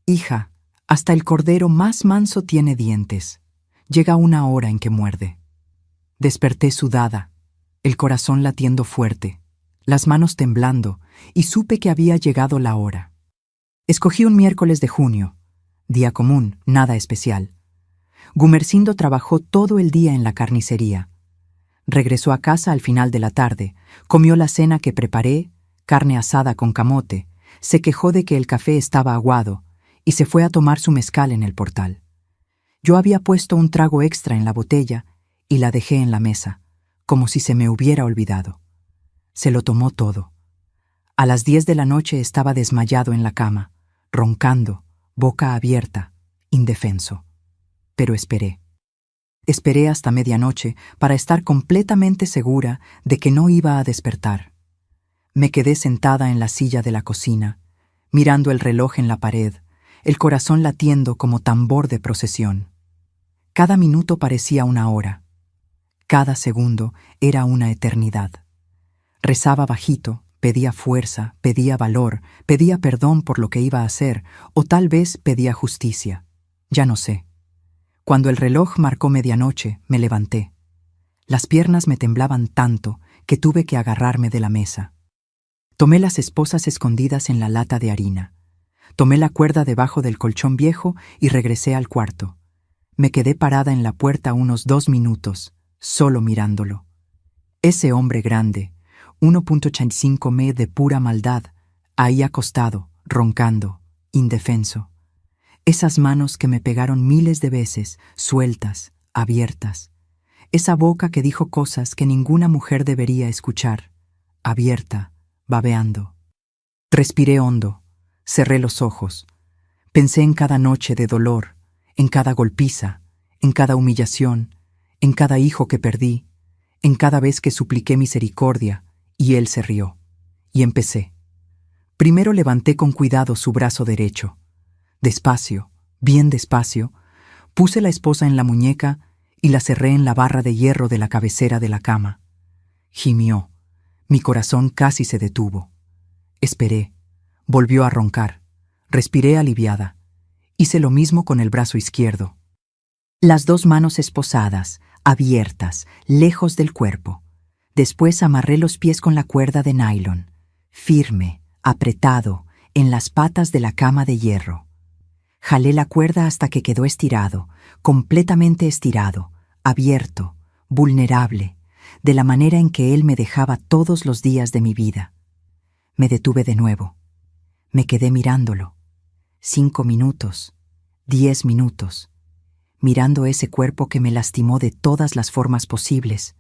«Hija, hasta el cordero más manso tiene dientes. Llega una hora en que muerde». Desperté sudada, el corazón latiendo fuerte, las manos temblando, y supe que había llegado la hora. Escogí un miércoles de junio, día común, nada especial. Gumersindo trabajó todo el día en la carnicería. Regresó a casa al final de la tarde, comió la cena que preparé, carne asada con camote, se quejó de que el café estaba aguado y se fue a tomar su mezcal en el portal. Yo había puesto un trago extra en la botella y la dejé en la mesa, como si se me hubiera olvidado. Se lo tomó todo. A las 10 de la noche estaba desmayado en la cama, roncando, boca abierta, indefenso. Pero esperé. Esperé hasta medianoche para estar completamente segura de que no iba a despertar. Me quedé sentada en la silla de la cocina, mirando el reloj en la pared, el corazón latiendo como tambor de procesión. Cada minuto parecía una hora. Cada segundo era una eternidad. Rezaba bajito, pedía fuerza, pedía valor, pedía perdón por lo que iba a hacer, o tal vez pedía justicia. Ya no sé. Cuando el reloj marcó medianoche, me levanté. Las piernas me temblaban tanto que tuve que agarrarme de la mesa. Tomé las esposas escondidas en la lata de harina. Tomé la cuerda debajo del colchón viejo y regresé al cuarto. Me quedé parada en la puerta unos 2 minutos, solo mirándolo. Ese hombre grande, 1,85 m de pura maldad, ahí acostado, roncando, indefenso. Esas manos que me pegaron miles de veces, sueltas, abiertas. Esa boca que dijo cosas que ninguna mujer debería escuchar, abierta, babeando. Respiré hondo, cerré los ojos. Pensé en cada noche de dolor, en cada golpiza, en cada humillación, en cada hijo que perdí, en cada vez que supliqué misericordia, y él se rió. Y empecé. Primero levanté con cuidado su brazo derecho. Despacio, bien despacio, puse la esposa en la muñeca y la cerré en la barra de hierro de la cabecera de la cama. Gimió. Mi corazón casi se detuvo. Esperé. Volvió a roncar. Respiré aliviada. Hice lo mismo con el brazo izquierdo. Las 2 manos esposadas, abiertas, lejos del cuerpo. Después amarré los pies con la cuerda de nylon, firme, apretado, en las patas de la cama de hierro. Jalé la cuerda hasta que quedó estirado, completamente estirado, abierto, vulnerable, de la manera en que él me dejaba todos los días de mi vida. Me detuve de nuevo. Me quedé mirándolo. 5 minutos, 10 minutos, mirando ese cuerpo que me lastimó de todas las formas posibles,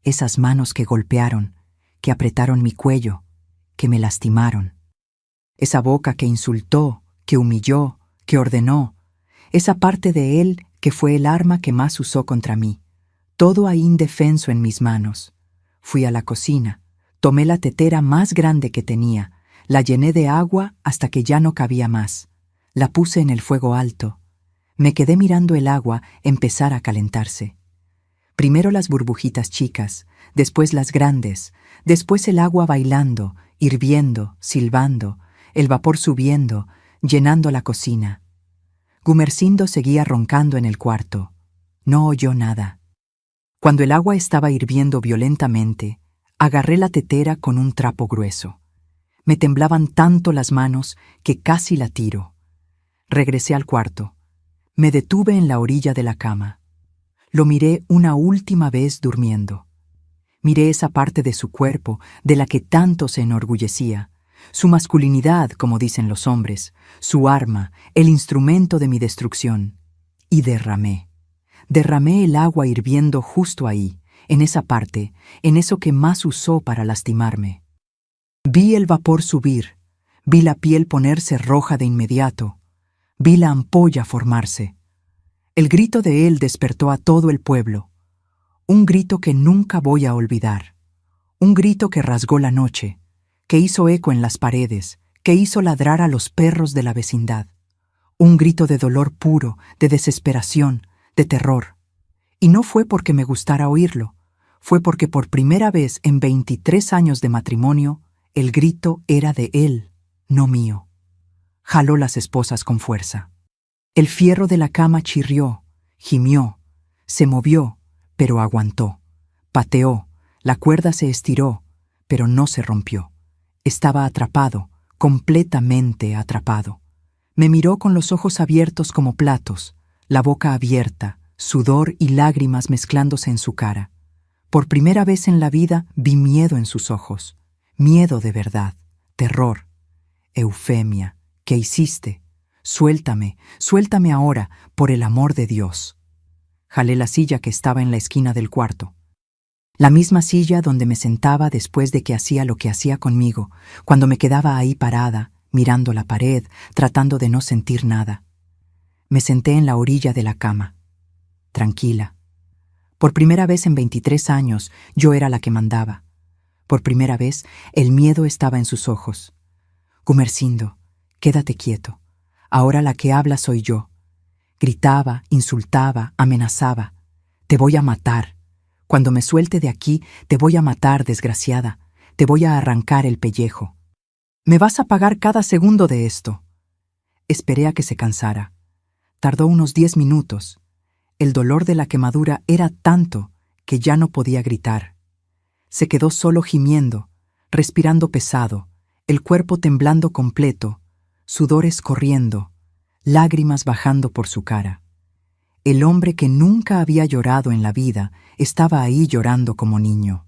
esas manos que golpearon, que apretaron mi cuello, que me lastimaron, esa boca que insultó, que humilló, que ordenó, esa parte de él que fue el arma que más usó contra mí, todo ahí indefenso en mis manos. Fui a la cocina, tomé la tetera más grande que tenía, la llené de agua hasta que ya no cabía más, la puse en el fuego alto. Me quedé mirando el agua empezar a calentarse. Primero las burbujitas chicas, después las grandes, después el agua bailando, hirviendo, silbando, el vapor subiendo, llenando la cocina. Gumersindo seguía roncando en el cuarto. No oyó nada. Cuando el agua estaba hirviendo violentamente, agarré la tetera con un trapo grueso. Me temblaban tanto las manos que casi la tiro. Regresé al cuarto. Me detuve en la orilla de la cama. Lo miré una última vez durmiendo. Miré esa parte de su cuerpo de la que tanto se enorgullecía, su masculinidad, como dicen los hombres, su arma, el instrumento de mi destrucción. Y derramé. Derramé el agua hirviendo justo ahí, en esa parte, en eso que más usó para lastimarme. Vi el vapor subir, vi la piel ponerse roja de inmediato, vi la ampolla formarse. El grito de él despertó a todo el pueblo, un grito que nunca voy a olvidar, un grito que rasgó la noche, que hizo eco en las paredes, que hizo ladrar a los perros de la vecindad, un grito de dolor puro, de desesperación, de terror. Y no fue porque me gustara oírlo, fue porque por primera vez en 23 años de matrimonio, el grito era de él, no mío. Jaló las esposas con fuerza. El fierro de la cama chirrió, gimió, se movió, pero aguantó. Pateó, la cuerda se estiró, pero no se rompió. Estaba atrapado, completamente atrapado. Me miró con los ojos abiertos como platos, la boca abierta, sudor y lágrimas mezclándose en su cara. Por primera vez en la vida vi miedo en sus ojos. Miedo de verdad, terror. Eufemia, ¿qué hiciste? Suéltame, suéltame ahora, por el amor de Dios. Jalé la silla que estaba en la esquina del cuarto. La misma silla donde me sentaba después de que hacía lo que hacía conmigo, cuando me quedaba ahí parada, mirando la pared, tratando de no sentir nada. Me senté en la orilla de la cama, tranquila. Por primera vez en 23 años, yo era la que mandaba. Por primera vez, el miedo estaba en sus ojos. Gumersindo, quédate quieto. Ahora la que habla soy yo. Gritaba, insultaba, amenazaba. Te voy a matar. Cuando me suelte de aquí, te voy a matar, desgraciada. Te voy a arrancar el pellejo. Me vas a pagar cada segundo de esto. Esperé a que se cansara. Tardó unos 10 minutos. El dolor de la quemadura era tanto que ya no podía gritar. Se quedó solo gimiendo, respirando pesado, el cuerpo temblando completo, sudores corriendo, lágrimas bajando por su cara. El hombre que nunca había llorado en la vida estaba ahí llorando como niño.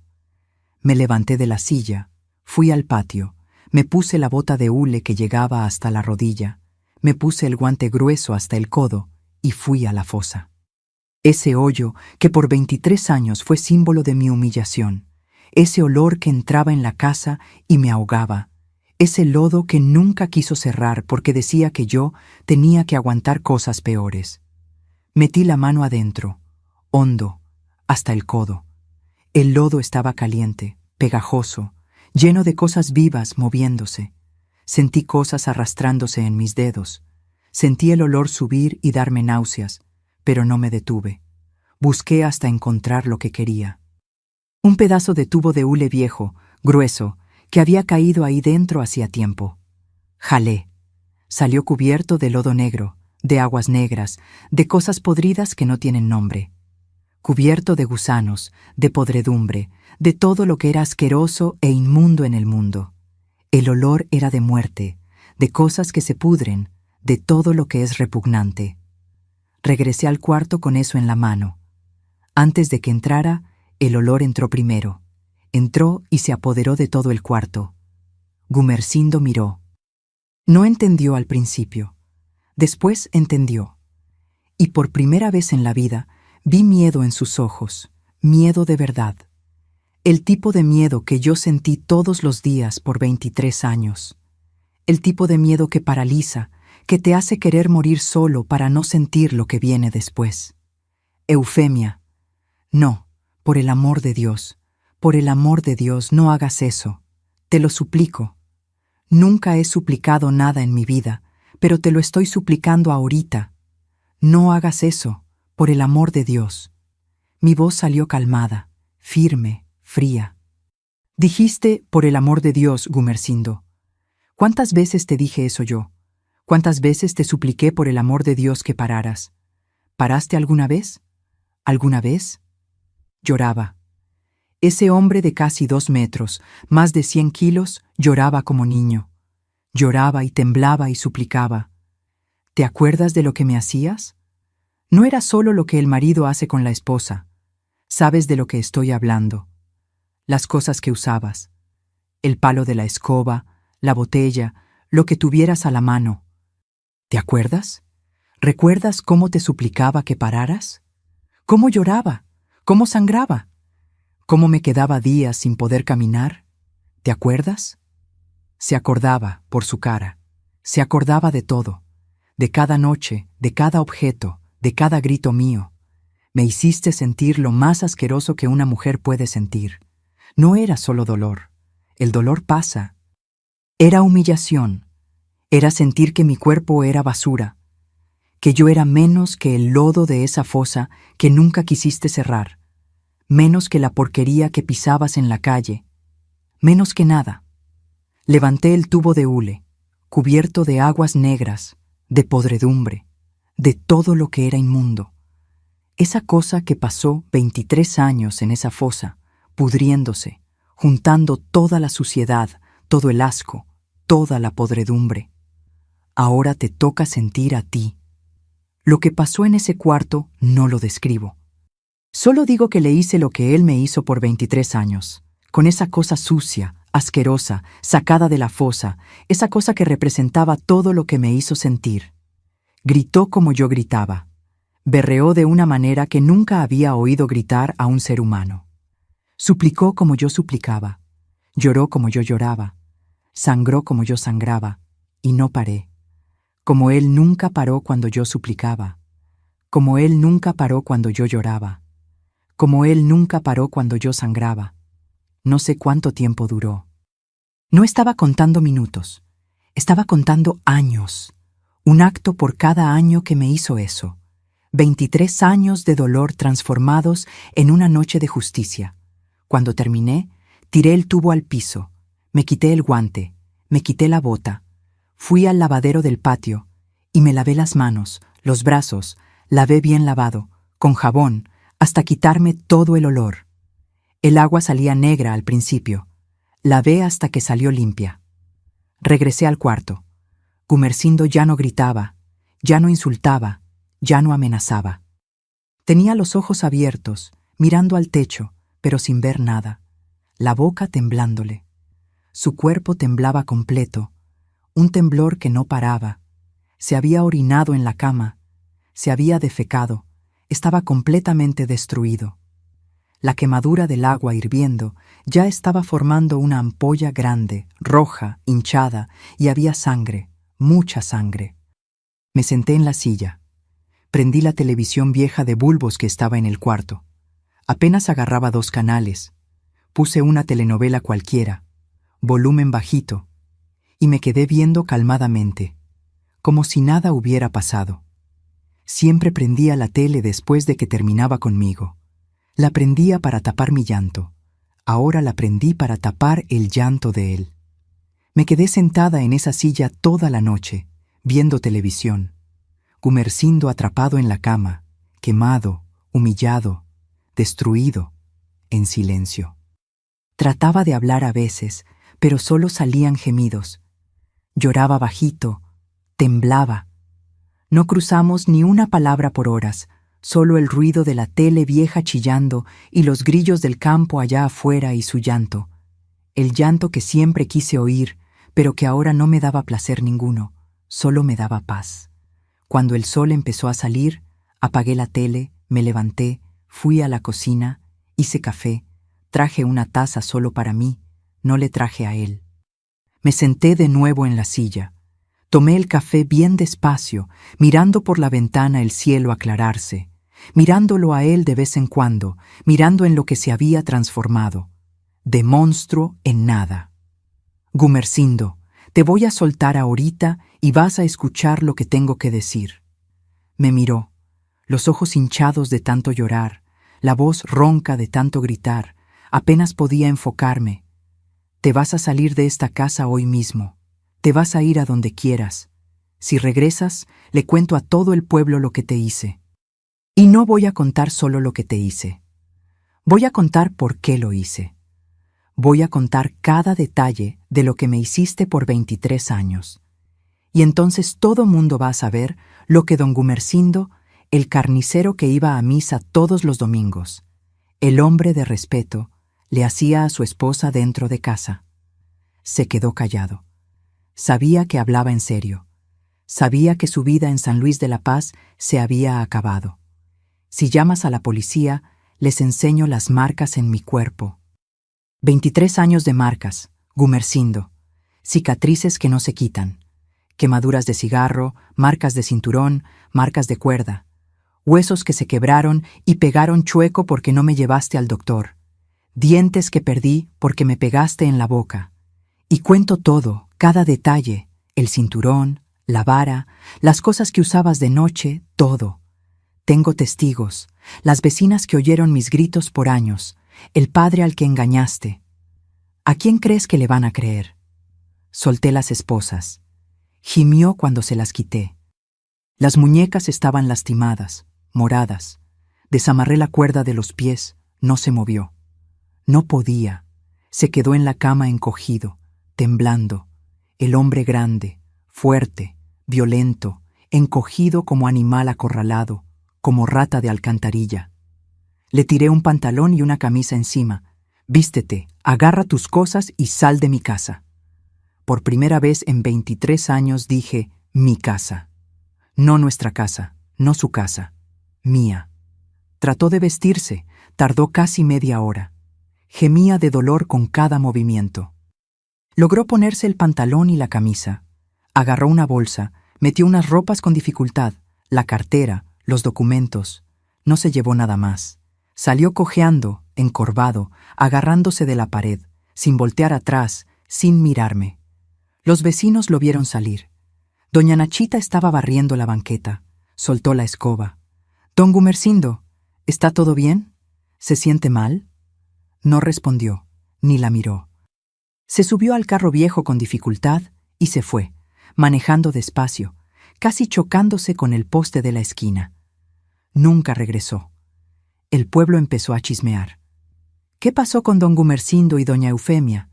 Me levanté de la silla, fui al patio, me puse la bota de hule que llegaba hasta la rodilla, me puse el guante grueso hasta el codo y fui a la fosa. Ese hoyo que por 23 años fue símbolo de mi humillación, ese olor que entraba en la casa y me ahogaba, ese lodo que nunca quiso cerrar porque decía que yo tenía que aguantar cosas peores. Metí la mano adentro, hondo, hasta el codo. El lodo estaba caliente, pegajoso, lleno de cosas vivas moviéndose. Sentí cosas arrastrándose en mis dedos. Sentí el olor subir y darme náuseas, pero no me detuve. Busqué hasta encontrar lo que quería. Un pedazo de tubo de hule viejo, grueso, que había caído ahí dentro hacía tiempo. Jalé. Salió cubierto de lodo negro, de aguas negras, de cosas podridas que no tienen nombre. Cubierto de gusanos, de podredumbre, de todo lo que era asqueroso e inmundo en el mundo. El olor era de muerte, de cosas que se pudren, de todo lo que es repugnante. Regresé al cuarto con eso en la mano. Antes de que entrara, el olor entró primero. Entró y se apoderó de todo el cuarto. Gumersindo miró. No entendió al principio. Después entendió. Y por primera vez en la vida vi miedo en sus ojos, miedo de verdad. El tipo de miedo que yo sentí todos los días por 23 años. El tipo de miedo que paraliza, que te hace querer morir solo para no sentir lo que viene después. Eufemia. No, por el amor de Dios, no hagas eso. Te lo suplico. Nunca he suplicado nada en mi vida, pero te lo estoy suplicando ahorita. No hagas eso, por el amor de Dios. Mi voz salió calmada, firme, fría. Dijiste, por el amor de Dios, Gumersindo. ¿Cuántas veces te dije eso yo? ¿Cuántas veces te supliqué por el amor de Dios que pararas? ¿Paraste alguna vez? ¿Alguna vez? Lloraba. Ese hombre de casi 2 metros, más de 100 kilos, lloraba como niño. Lloraba y temblaba y suplicaba. ¿Te acuerdas de lo que me hacías? No era solo lo que el marido hace con la esposa. Sabes de lo que estoy hablando. Las cosas que usabas. El palo de la escoba, la botella, lo que tuvieras a la mano. ¿Te acuerdas? ¿Recuerdas cómo te suplicaba que pararas? ¿Cómo lloraba? ¿Cómo sangraba? ¿Cómo me quedaba días sin poder caminar? ¿Te acuerdas? Se acordaba por su cara. Se acordaba de todo. De cada noche, de cada objeto, de cada grito mío. Me hiciste sentir lo más asqueroso que una mujer puede sentir. No era solo dolor. El dolor pasa. Era humillación. Era sentir que mi cuerpo era basura. Que yo era menos que el lodo de esa fosa que nunca quisiste cerrar. Menos que la porquería que pisabas en la calle. Menos que nada. Levanté el tubo de hule, cubierto de aguas negras, de podredumbre, de todo lo que era inmundo. Esa cosa que pasó 23 años en esa fosa, pudriéndose, juntando toda la suciedad, todo el asco, toda la podredumbre. Ahora te toca sentir a ti. Lo que pasó en ese cuarto no lo describo. Solo digo que le hice lo que él me hizo por 23 años, con esa cosa sucia, asquerosa, sacada de la fosa, esa cosa que representaba todo lo que me hizo sentir. Gritó como yo gritaba. Berreó de una manera que nunca había oído gritar a un ser humano. Suplicó como yo suplicaba. Lloró como yo lloraba. Sangró como yo sangraba. Y no paré. Como él nunca paró cuando yo suplicaba. Como él nunca paró cuando yo lloraba. Como él nunca paró cuando yo sangraba. No sé cuánto tiempo duró. No estaba contando minutos. Estaba contando años. Un acto por cada año que me hizo eso. 23 años de dolor transformados en una noche de justicia. Cuando terminé, tiré el tubo al piso, me quité el guante, me quité la bota, fui al lavadero del patio y me lavé las manos, los brazos, lavé bien lavado, con jabón, hasta quitarme todo el olor. El agua salía negra al principio. Lavé hasta que salió limpia. Regresé al cuarto. Gumersindo ya no gritaba, ya no insultaba, ya no amenazaba. Tenía los ojos abiertos, mirando al techo, pero sin ver nada, la boca temblándole. Su cuerpo temblaba completo, un temblor que no paraba. Se había orinado en la cama, se había defecado, estaba completamente destruido. La quemadura del agua hirviendo ya estaba formando una ampolla grande, roja, hinchada, y había sangre, mucha sangre. Me senté en la silla. Prendí la televisión vieja de bulbos que estaba en el cuarto. Apenas agarraba 2 canales. Puse una telenovela cualquiera, volumen bajito, y me quedé viendo calmadamente, como si nada hubiera pasado. Siempre prendía la tele después de que terminaba conmigo. La prendía para tapar mi llanto. Ahora la prendí para tapar el llanto de él. Me quedé sentada en esa silla toda la noche, viendo televisión. Gumersindo atrapado en la cama, quemado, humillado, destruido, en silencio. Trataba de hablar a veces, pero solo salían gemidos. Lloraba bajito, temblaba. No cruzamos ni una palabra por horas, solo el ruido de la tele vieja chillando y los grillos del campo allá afuera y su llanto. El llanto que siempre quise oír, pero que ahora no me daba placer ninguno, solo me daba paz. Cuando el sol empezó a salir, apagué la tele, me levanté, fui a la cocina, hice café, traje una taza solo para mí, no le traje a él. Me senté de nuevo en la silla. Tomé el café bien despacio, mirando por la ventana el cielo aclararse, mirándolo a él de vez en cuando, mirando en lo que se había transformado, de monstruo en nada. Gumersindo, te voy a soltar ahorita y vas a escuchar lo que tengo que decir. Me miró, los ojos hinchados de tanto llorar, la voz ronca de tanto gritar, apenas podía enfocarme. Te vas a salir de esta casa hoy mismo. Te vas a ir a donde quieras. Si regresas, le cuento a todo el pueblo lo que te hice. Y no voy a contar solo lo que te hice. Voy a contar por qué lo hice. Voy a contar cada detalle de lo que me hiciste por 23 años. Y entonces todo mundo va a saber lo que don Gumersindo, el carnicero que iba a misa todos los domingos, el hombre de respeto, le hacía a su esposa dentro de casa. Se quedó callado. Sabía que hablaba en serio. Sabía que su vida en San Luis de la Paz se había acabado. Si llamas a la policía, les enseño las marcas en mi cuerpo. 23 años de marcas, Gumersindo. Cicatrices que no se quitan. Quemaduras de cigarro, marcas de cinturón, marcas de cuerda. Huesos que se quebraron y pegaron chueco porque no me llevaste al doctor. Dientes que perdí porque me pegaste en la boca. Y cuento todo, cada detalle, el cinturón, la vara, las cosas que usabas de noche, todo. Tengo testigos, las vecinas que oyeron mis gritos por años, el padre al que engañaste. ¿A quién crees que le van a creer? Solté las esposas. Gimió cuando se las quité. Las muñecas estaban lastimadas, moradas. Desamarré la cuerda de los pies, no se movió. No podía. Se quedó en la cama encogido, temblando. El hombre grande, fuerte, violento, encogido como animal acorralado, como rata de alcantarilla. Le tiré un pantalón y una camisa encima. Vístete, agarra tus cosas y sal de mi casa. Por primera vez en 23 años dije, mi casa. No nuestra casa, no su casa, mía. Trató de vestirse, tardó casi media hora. Gemía de dolor con cada movimiento. Logró ponerse el pantalón y la camisa. Agarró una bolsa, metió unas ropas con dificultad, la cartera, los documentos. No se llevó nada más. Salió cojeando, encorvado, agarrándose de la pared, sin voltear atrás, sin mirarme. Los vecinos lo vieron salir. Doña Nachita estaba barriendo la banqueta. Soltó la escoba. «Don Gumersindo, ¿está todo bien? ¿Se siente mal?» No respondió, ni la miró. Se subió al carro viejo con dificultad y se fue, manejando despacio, casi chocándose con el poste de la esquina. Nunca regresó. El pueblo empezó a chismear. ¿Qué pasó con don Gumersindo y doña Eufemia?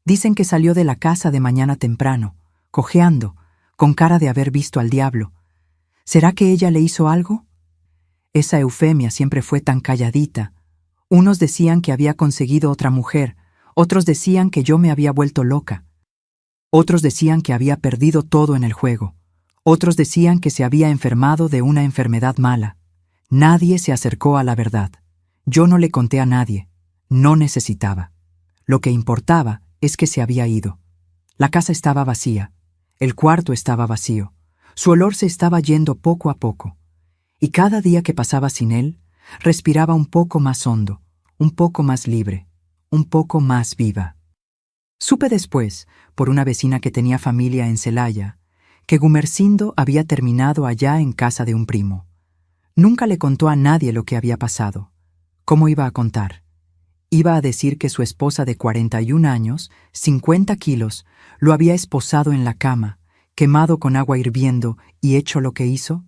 Dicen que salió de la casa de mañana temprano, cojeando, con cara de haber visto al diablo. ¿Será que ella le hizo algo? Esa Eufemia siempre fue tan calladita. Unos decían que había conseguido otra mujer, otros decían que yo me había vuelto loca. Otros decían que había perdido todo en el juego. Otros decían que se había enfermado de una enfermedad mala. Nadie se acercó a la verdad. Yo no le conté a nadie. No necesitaba. Lo que importaba es que se había ido. La casa estaba vacía. El cuarto estaba vacío. Su olor se estaba yendo poco a poco. Y cada día que pasaba sin él, respiraba un poco más hondo, un poco más libre, un poco más viva. Supe después, por una vecina que tenía familia en Celaya, que Gumersindo había terminado allá en casa de un primo. Nunca le contó a nadie lo que había pasado. ¿Cómo iba a contar? Iba a decir que su esposa de 41 años, 50 kilos, lo había esposado en la cama, quemado con agua hirviendo y hecho lo que hizo.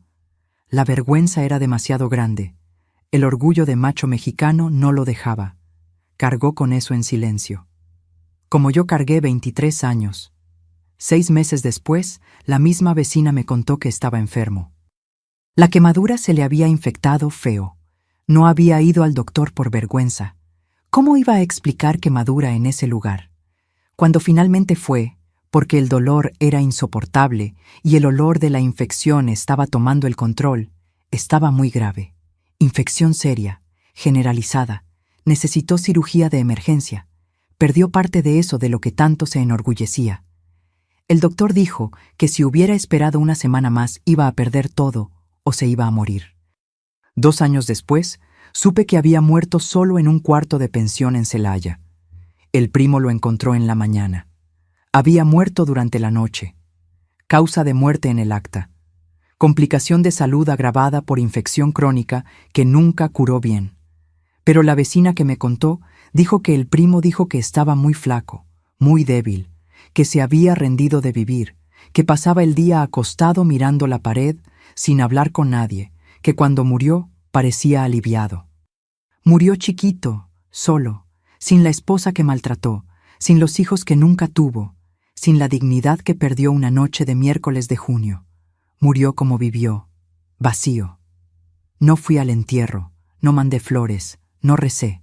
La vergüenza era demasiado grande. El orgullo de macho mexicano no lo dejaba. Cargó con eso en silencio. Como yo cargué 23 años. 6 meses después, la misma vecina me contó que estaba enfermo. La quemadura se le había infectado feo. No había ido al doctor por vergüenza. ¿Cómo iba a explicar quemadura en ese lugar? Cuando finalmente fue, porque el dolor era insoportable y el olor de la infección estaba tomando el control, estaba muy grave. Infección seria, generalizada. Necesitó cirugía de emergencia. Perdió parte de eso de lo que tanto se enorgullecía. El doctor dijo que si hubiera esperado una semana más iba a perder todo o se iba a morir. 2 años después, supe que había muerto solo en un cuarto de pensión en Celaya. El primo lo encontró en la mañana. Había muerto durante la noche. Causa de muerte en el acta. Complicación de salud agravada por infección crónica que nunca curó bien. Pero la vecina que me contó dijo que el primo dijo que estaba muy flaco, muy débil, que se había rendido de vivir, que pasaba el día acostado mirando la pared, sin hablar con nadie, que cuando murió parecía aliviado. Murió chiquito, solo, sin la esposa que maltrató, sin los hijos que nunca tuvo, sin la dignidad que perdió una noche de miércoles de junio. Murió como vivió, vacío. No fui al entierro, no mandé flores, no recé.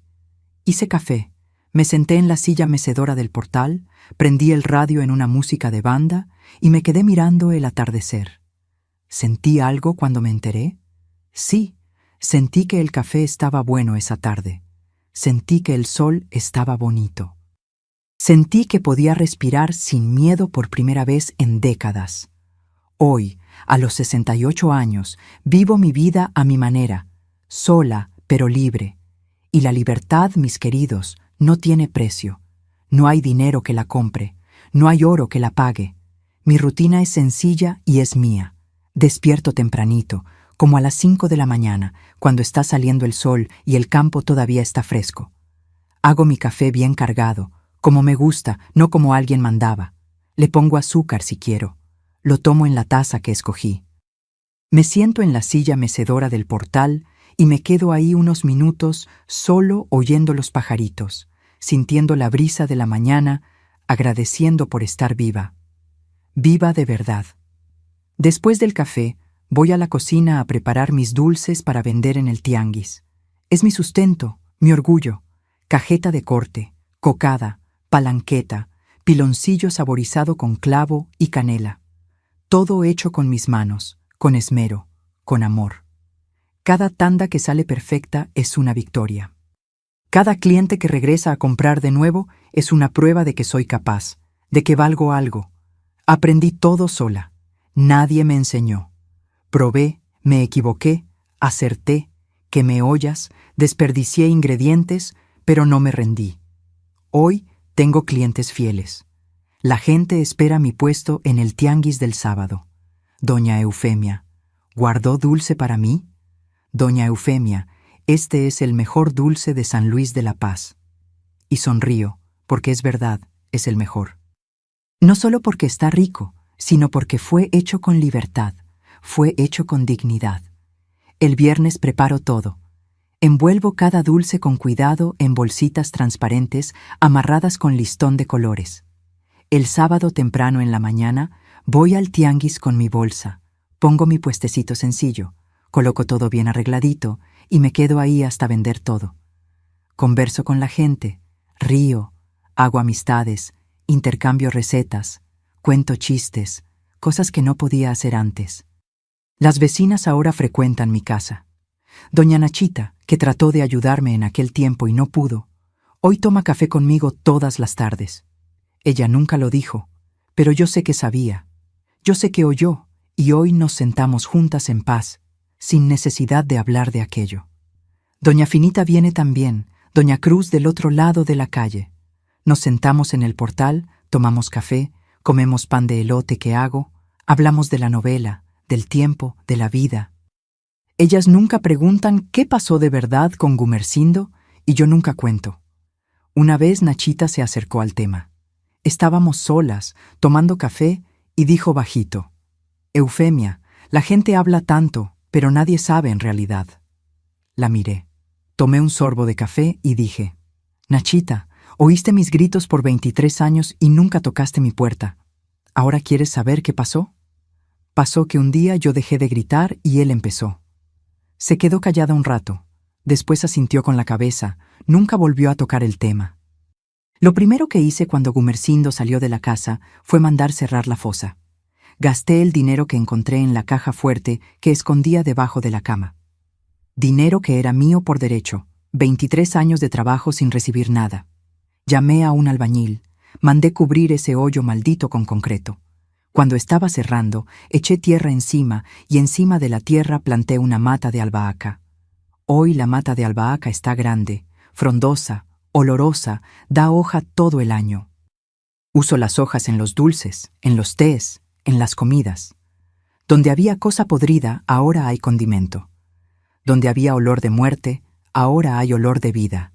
Hice café, me senté en la silla mecedora del portal, prendí el radio en una música de banda y me quedé mirando el atardecer. ¿Sentí algo cuando me enteré? Sí, sentí que el café estaba bueno esa tarde. Sentí que el sol estaba bonito. Sentí que podía respirar sin miedo por primera vez en décadas. Hoy, a los 68 años, vivo mi vida a mi manera, sola pero libre. Y la libertad, mis queridos, no tiene precio. No hay dinero que la compre, no hay oro que la pague. Mi rutina es sencilla y es mía. Despierto tempranito, como a las 5 de la mañana, cuando está saliendo el sol y el campo todavía está fresco. Hago mi café bien cargado, como me gusta, no como alguien mandaba. Le pongo azúcar si quiero. Lo tomo en la taza que escogí. Me siento en la silla mecedora del portal y me quedo ahí unos minutos solo oyendo los pajaritos, sintiendo la brisa de la mañana, agradeciendo por estar viva. Viva de verdad. Después del café, voy a la cocina a preparar mis dulces para vender en el tianguis. Es mi sustento, mi orgullo. Cajeta de corte, cocada, palanqueta, piloncillo saborizado con clavo y canela. Todo hecho con mis manos, con esmero, con amor. Cada tanda que sale perfecta es una victoria. Cada cliente que regresa a comprar de nuevo es una prueba de que soy capaz, de que valgo algo. Aprendí todo sola. Nadie me enseñó. Probé, me equivoqué, acerté, quemé ollas, desperdicié ingredientes, pero no me rendí. Hoy tengo clientes fieles. La gente espera mi puesto en el tianguis del sábado. Doña Eufemia, ¿guardó dulce para mí? Doña Eufemia, este es el mejor dulce de San Luis de la Paz. Y sonrío, porque es verdad, es el mejor. No solo porque está rico, sino porque fue hecho con libertad, fue hecho con dignidad. El viernes preparo todo. Envuelvo cada dulce con cuidado en bolsitas transparentes amarradas con listón de colores. El sábado temprano en la mañana voy al tianguis con mi bolsa. Pongo mi puestecito sencillo, coloco todo bien arregladito y me quedo ahí hasta vender todo. Converso con la gente, río, hago amistades, intercambio recetas, cuento chistes, cosas que no podía hacer antes. Las vecinas ahora frecuentan mi casa. Doña Nachita, que trató de ayudarme en aquel tiempo y no pudo, hoy toma café conmigo todas las tardes. Ella nunca lo dijo, pero yo sé que sabía. Yo sé que oyó, y hoy nos sentamos juntas en paz, sin necesidad de hablar de aquello. Doña Finita viene también, Doña Cruz del otro lado de la calle. Nos sentamos en el portal, tomamos café, comemos pan de elote que hago, hablamos de la novela, del tiempo, de la vida. Ellas nunca preguntan qué pasó de verdad con Gumersindo y yo nunca cuento. Una vez Nachita se acercó al tema. Estábamos solas, tomando café, y dijo bajito: «Eufemia, la gente habla tanto, pero nadie sabe en realidad». La miré. Tomé un sorbo de café y dije: «Nachita, oíste mis gritos por 23 años y nunca tocaste mi puerta. ¿Ahora quieres saber qué pasó?» Pasó que un día yo dejé de gritar y él empezó. Se quedó callada un rato, después asintió con la cabeza, nunca volvió a tocar el tema. Lo primero que hice cuando Gumersindo salió de la casa fue mandar cerrar la fosa. Gasté el dinero que encontré en la caja fuerte que escondía debajo de la cama. Dinero que era mío por derecho, 23 años de trabajo sin recibir nada. Llamé a un albañil, mandé cubrir ese hoyo maldito con concreto. Cuando estaba cerrando, eché tierra encima y encima de la tierra planté una mata de albahaca. Hoy la mata de albahaca está grande, frondosa, olorosa, da hoja todo el año. Uso las hojas en los dulces, en los tés, en las comidas. Donde había cosa podrida, ahora hay condimento. Donde había olor de muerte, ahora hay olor de vida.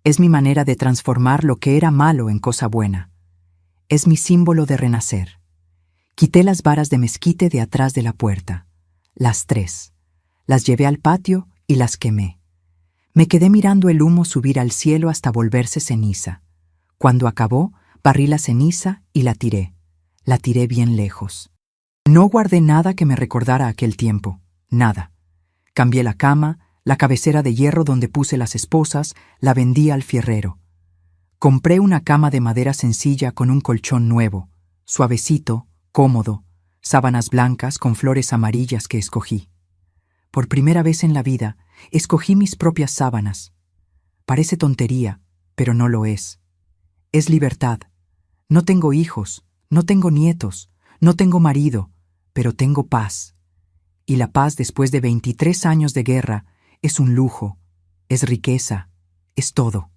Es mi manera de transformar lo que era malo en cosa buena. Es mi símbolo de renacer. Quité las varas de mezquite de atrás de la puerta, las 3. Las llevé al patio y las quemé. Me quedé mirando el humo subir al cielo hasta volverse ceniza. Cuando acabó, barrí la ceniza y la tiré. La tiré bien lejos. No guardé nada que me recordara aquel tiempo, nada. Cambié la cama, la cabecera de hierro donde puse las esposas, la vendí al fierrero. Compré una cama de madera sencilla con un colchón nuevo, suavecito, cómodo, sábanas blancas con flores amarillas que escogí. Por primera vez en la vida, escogí mis propias sábanas. Parece tontería, pero no lo es. Es libertad. No tengo hijos, no tengo nietos, no tengo marido, pero tengo paz. Y la paz después de 23 años de guerra es un lujo, es riqueza, es todo.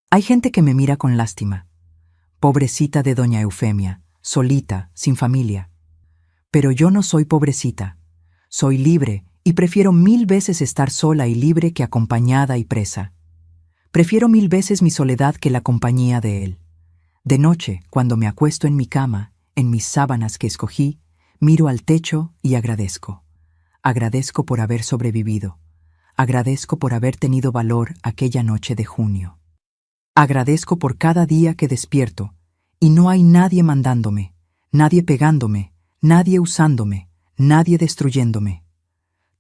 Hay gente que me mira con lástima. Pobrecita de doña Eufemia, solita, sin familia. Pero yo no soy pobrecita. Soy libre y prefiero 1000 veces estar sola y libre que acompañada y presa. Prefiero 1000 veces mi soledad que la compañía de él. De noche, cuando me acuesto en mi cama, en mis sábanas que escogí, miro al techo y agradezco. Agradezco por haber sobrevivido. Agradezco por haber tenido valor aquella noche de junio. Agradezco por cada día que despierto y no hay nadie mandándome, nadie pegándome, nadie usándome, nadie destruyéndome.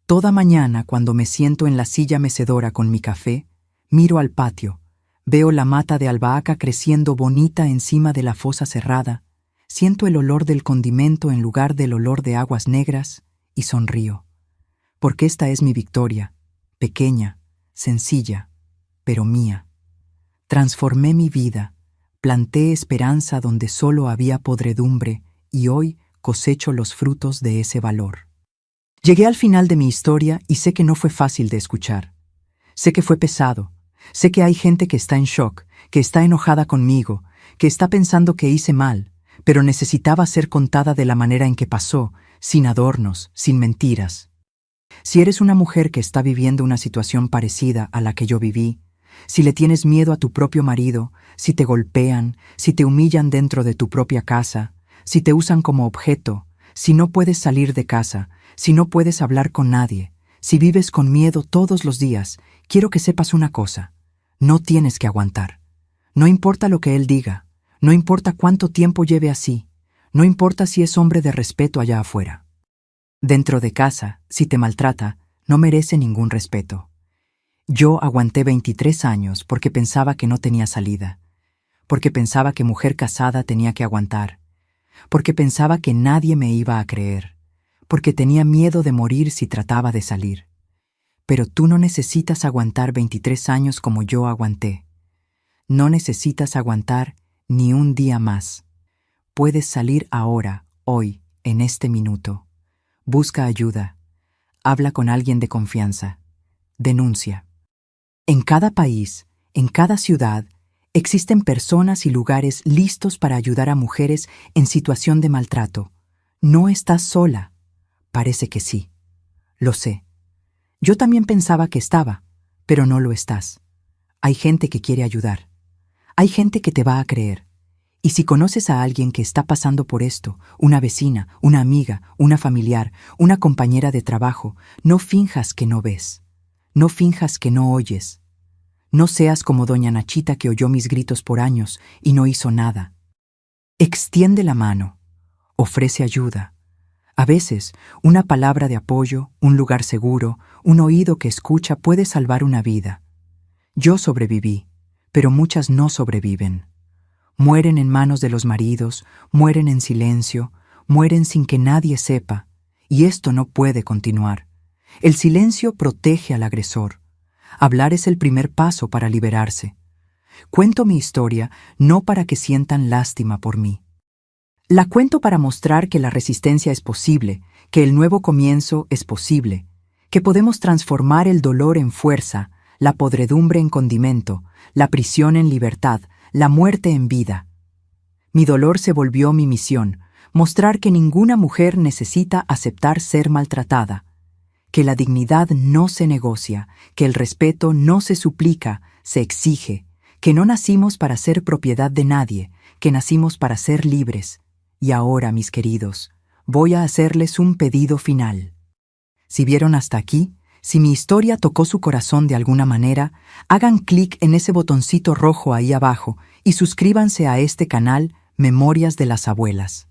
Toda mañana cuando me siento en la silla mecedora con mi café, miro al patio, veo la mata de albahaca creciendo bonita encima de la fosa cerrada, siento el olor del condimento en lugar del olor de aguas negras y sonrío. Porque esta es mi victoria, pequeña, sencilla, pero mía. Transformé mi vida, planté esperanza donde solo había podredumbre y hoy cosecho los frutos de ese valor. Llegué al final de mi historia y sé que no fue fácil de escuchar. Sé que fue pesado. Sé que hay gente que está en shock, que está enojada conmigo, que está pensando que hice mal, pero necesitaba ser contada de la manera en que pasó, sin adornos, sin mentiras. Si eres una mujer que está viviendo una situación parecida a la que yo viví, si le tienes miedo a tu propio marido, si te golpean, si te humillan dentro de tu propia casa, si te usan como objeto, si no puedes salir de casa, si no puedes hablar con nadie, Si vives con miedo todos los días, quiero que sepas una cosa. No tienes que aguantar. No importa lo que él diga, no importa cuánto tiempo lleve así, no importa si es hombre de respeto allá afuera. Dentro de casa, si te maltrata, no merece ningún respeto. Yo aguanté 23 años porque pensaba que no tenía salida, porque pensaba que mujer casada tenía que aguantar, porque pensaba que nadie me iba a creer, porque tenía miedo de morir si trataba de salir. Pero tú no necesitas aguantar 23 años como yo aguanté. No necesitas aguantar ni un día más. Puedes salir ahora, hoy, en este minuto. Busca ayuda. Habla con alguien de confianza. Denuncia. En cada país, en cada ciudad, existen personas y lugares listos para ayudar a mujeres en situación de maltrato. No estás sola. Parece que sí. Lo sé. Yo también pensaba que estaba, pero no lo estás. Hay gente que quiere ayudar. Hay gente que te va a creer. Y si conoces a alguien que está pasando por esto, una vecina, una amiga, una familiar, una compañera de trabajo, no finjas que no ves. No finjas que no oyes. No seas como doña Nachita que oyó mis gritos por años y no hizo nada. Extiende la mano. Ofrece ayuda. A veces, una palabra de apoyo, un lugar seguro, un oído que escucha puede salvar una vida. Yo sobreviví, pero muchas no sobreviven. Mueren en manos de los maridos, mueren en silencio, mueren sin que nadie sepa, y esto no puede continuar. El silencio protege al agresor. Hablar es el primer paso para liberarse. Cuento mi historia no para que sientan lástima por mí. La cuento para mostrar que la resistencia es posible, que el nuevo comienzo es posible, que podemos transformar el dolor en fuerza, la podredumbre en condimento, la prisión en libertad, la muerte en vida. Mi dolor se volvió mi misión, mostrar que ninguna mujer necesita aceptar ser maltratada, que la dignidad no se negocia, que el respeto no se suplica, se exige, que no nacimos para ser propiedad de nadie, que nacimos para ser libres. Y ahora, mis queridos, voy a hacerles un pedido final. Si vieron hasta aquí, si mi historia tocó su corazón de alguna manera, hagan clic en ese botoncito rojo ahí abajo y suscríbanse a este canal Memorias de las Abuelas.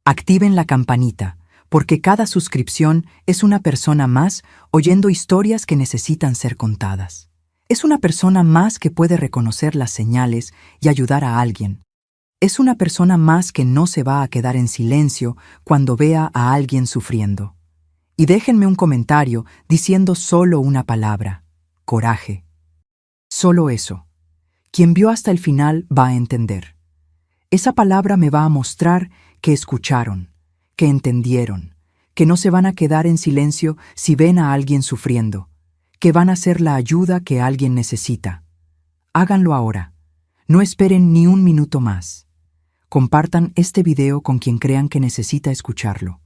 Activen la campanita, porque cada suscripción es una persona más oyendo historias que necesitan ser contadas. Es una persona más que puede reconocer las señales y ayudar a alguien. Es una persona más que no se va a quedar en silencio cuando vea a alguien sufriendo. Y déjenme un comentario diciendo solo una palabra: coraje. Solo eso. Quien vio hasta el final va a entender. Esa palabra me va a mostrar que escucharon, que entendieron, que no se van a quedar en silencio si ven a alguien sufriendo, que van a ser la ayuda que alguien necesita. Háganlo ahora. No esperen ni un minuto más. Compartan este video con quien crean que necesita escucharlo.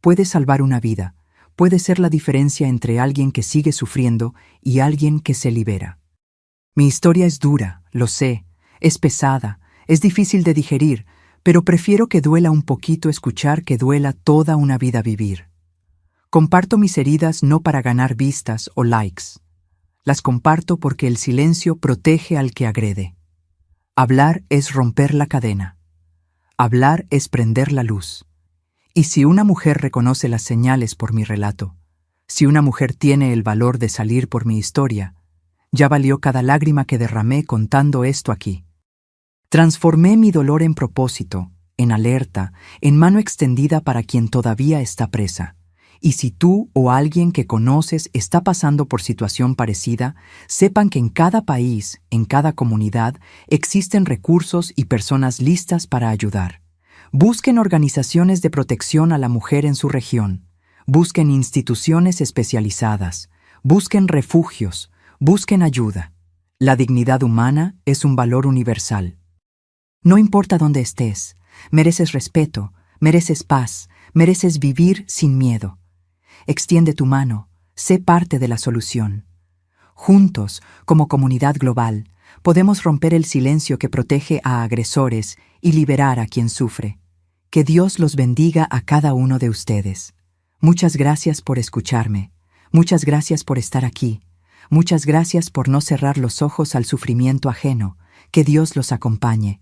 Puede salvar una vida, puede ser la diferencia entre alguien que sigue sufriendo y alguien que se libera. Mi historia es dura, lo sé, es pesada, es difícil de digerir, pero prefiero que duela un poquito escuchar que duela toda una vida vivir. Comparto mis heridas no para ganar vistas o likes. Las comparto porque el silencio protege al que agrede. Hablar es romper la cadena. Hablar es prender la luz. Y si una mujer reconoce las señales por mi relato, si una mujer tiene el valor de salir por mi historia, ya valió cada lágrima que derramé contando esto aquí. Transformé mi dolor en propósito, en alerta, en mano extendida para quien todavía está presa. Y si tú o alguien que conoces está pasando por situación parecida, sepan que en cada país, en cada comunidad, existen recursos y personas listas para ayudar. Busquen organizaciones de protección a la mujer en su región. Busquen instituciones especializadas. Busquen refugios. Busquen ayuda. La dignidad humana es un valor universal. No importa dónde estés, mereces respeto, mereces paz, mereces vivir sin miedo. Extiende tu mano, sé parte de la solución. Juntos, como comunidad global, podemos romper el silencio que protege a agresores y liberar a quien sufre. Que Dios los bendiga a cada uno de ustedes. Muchas gracias por escucharme. Muchas gracias por estar aquí. Muchas gracias por no cerrar los ojos al sufrimiento ajeno. Que Dios los acompañe.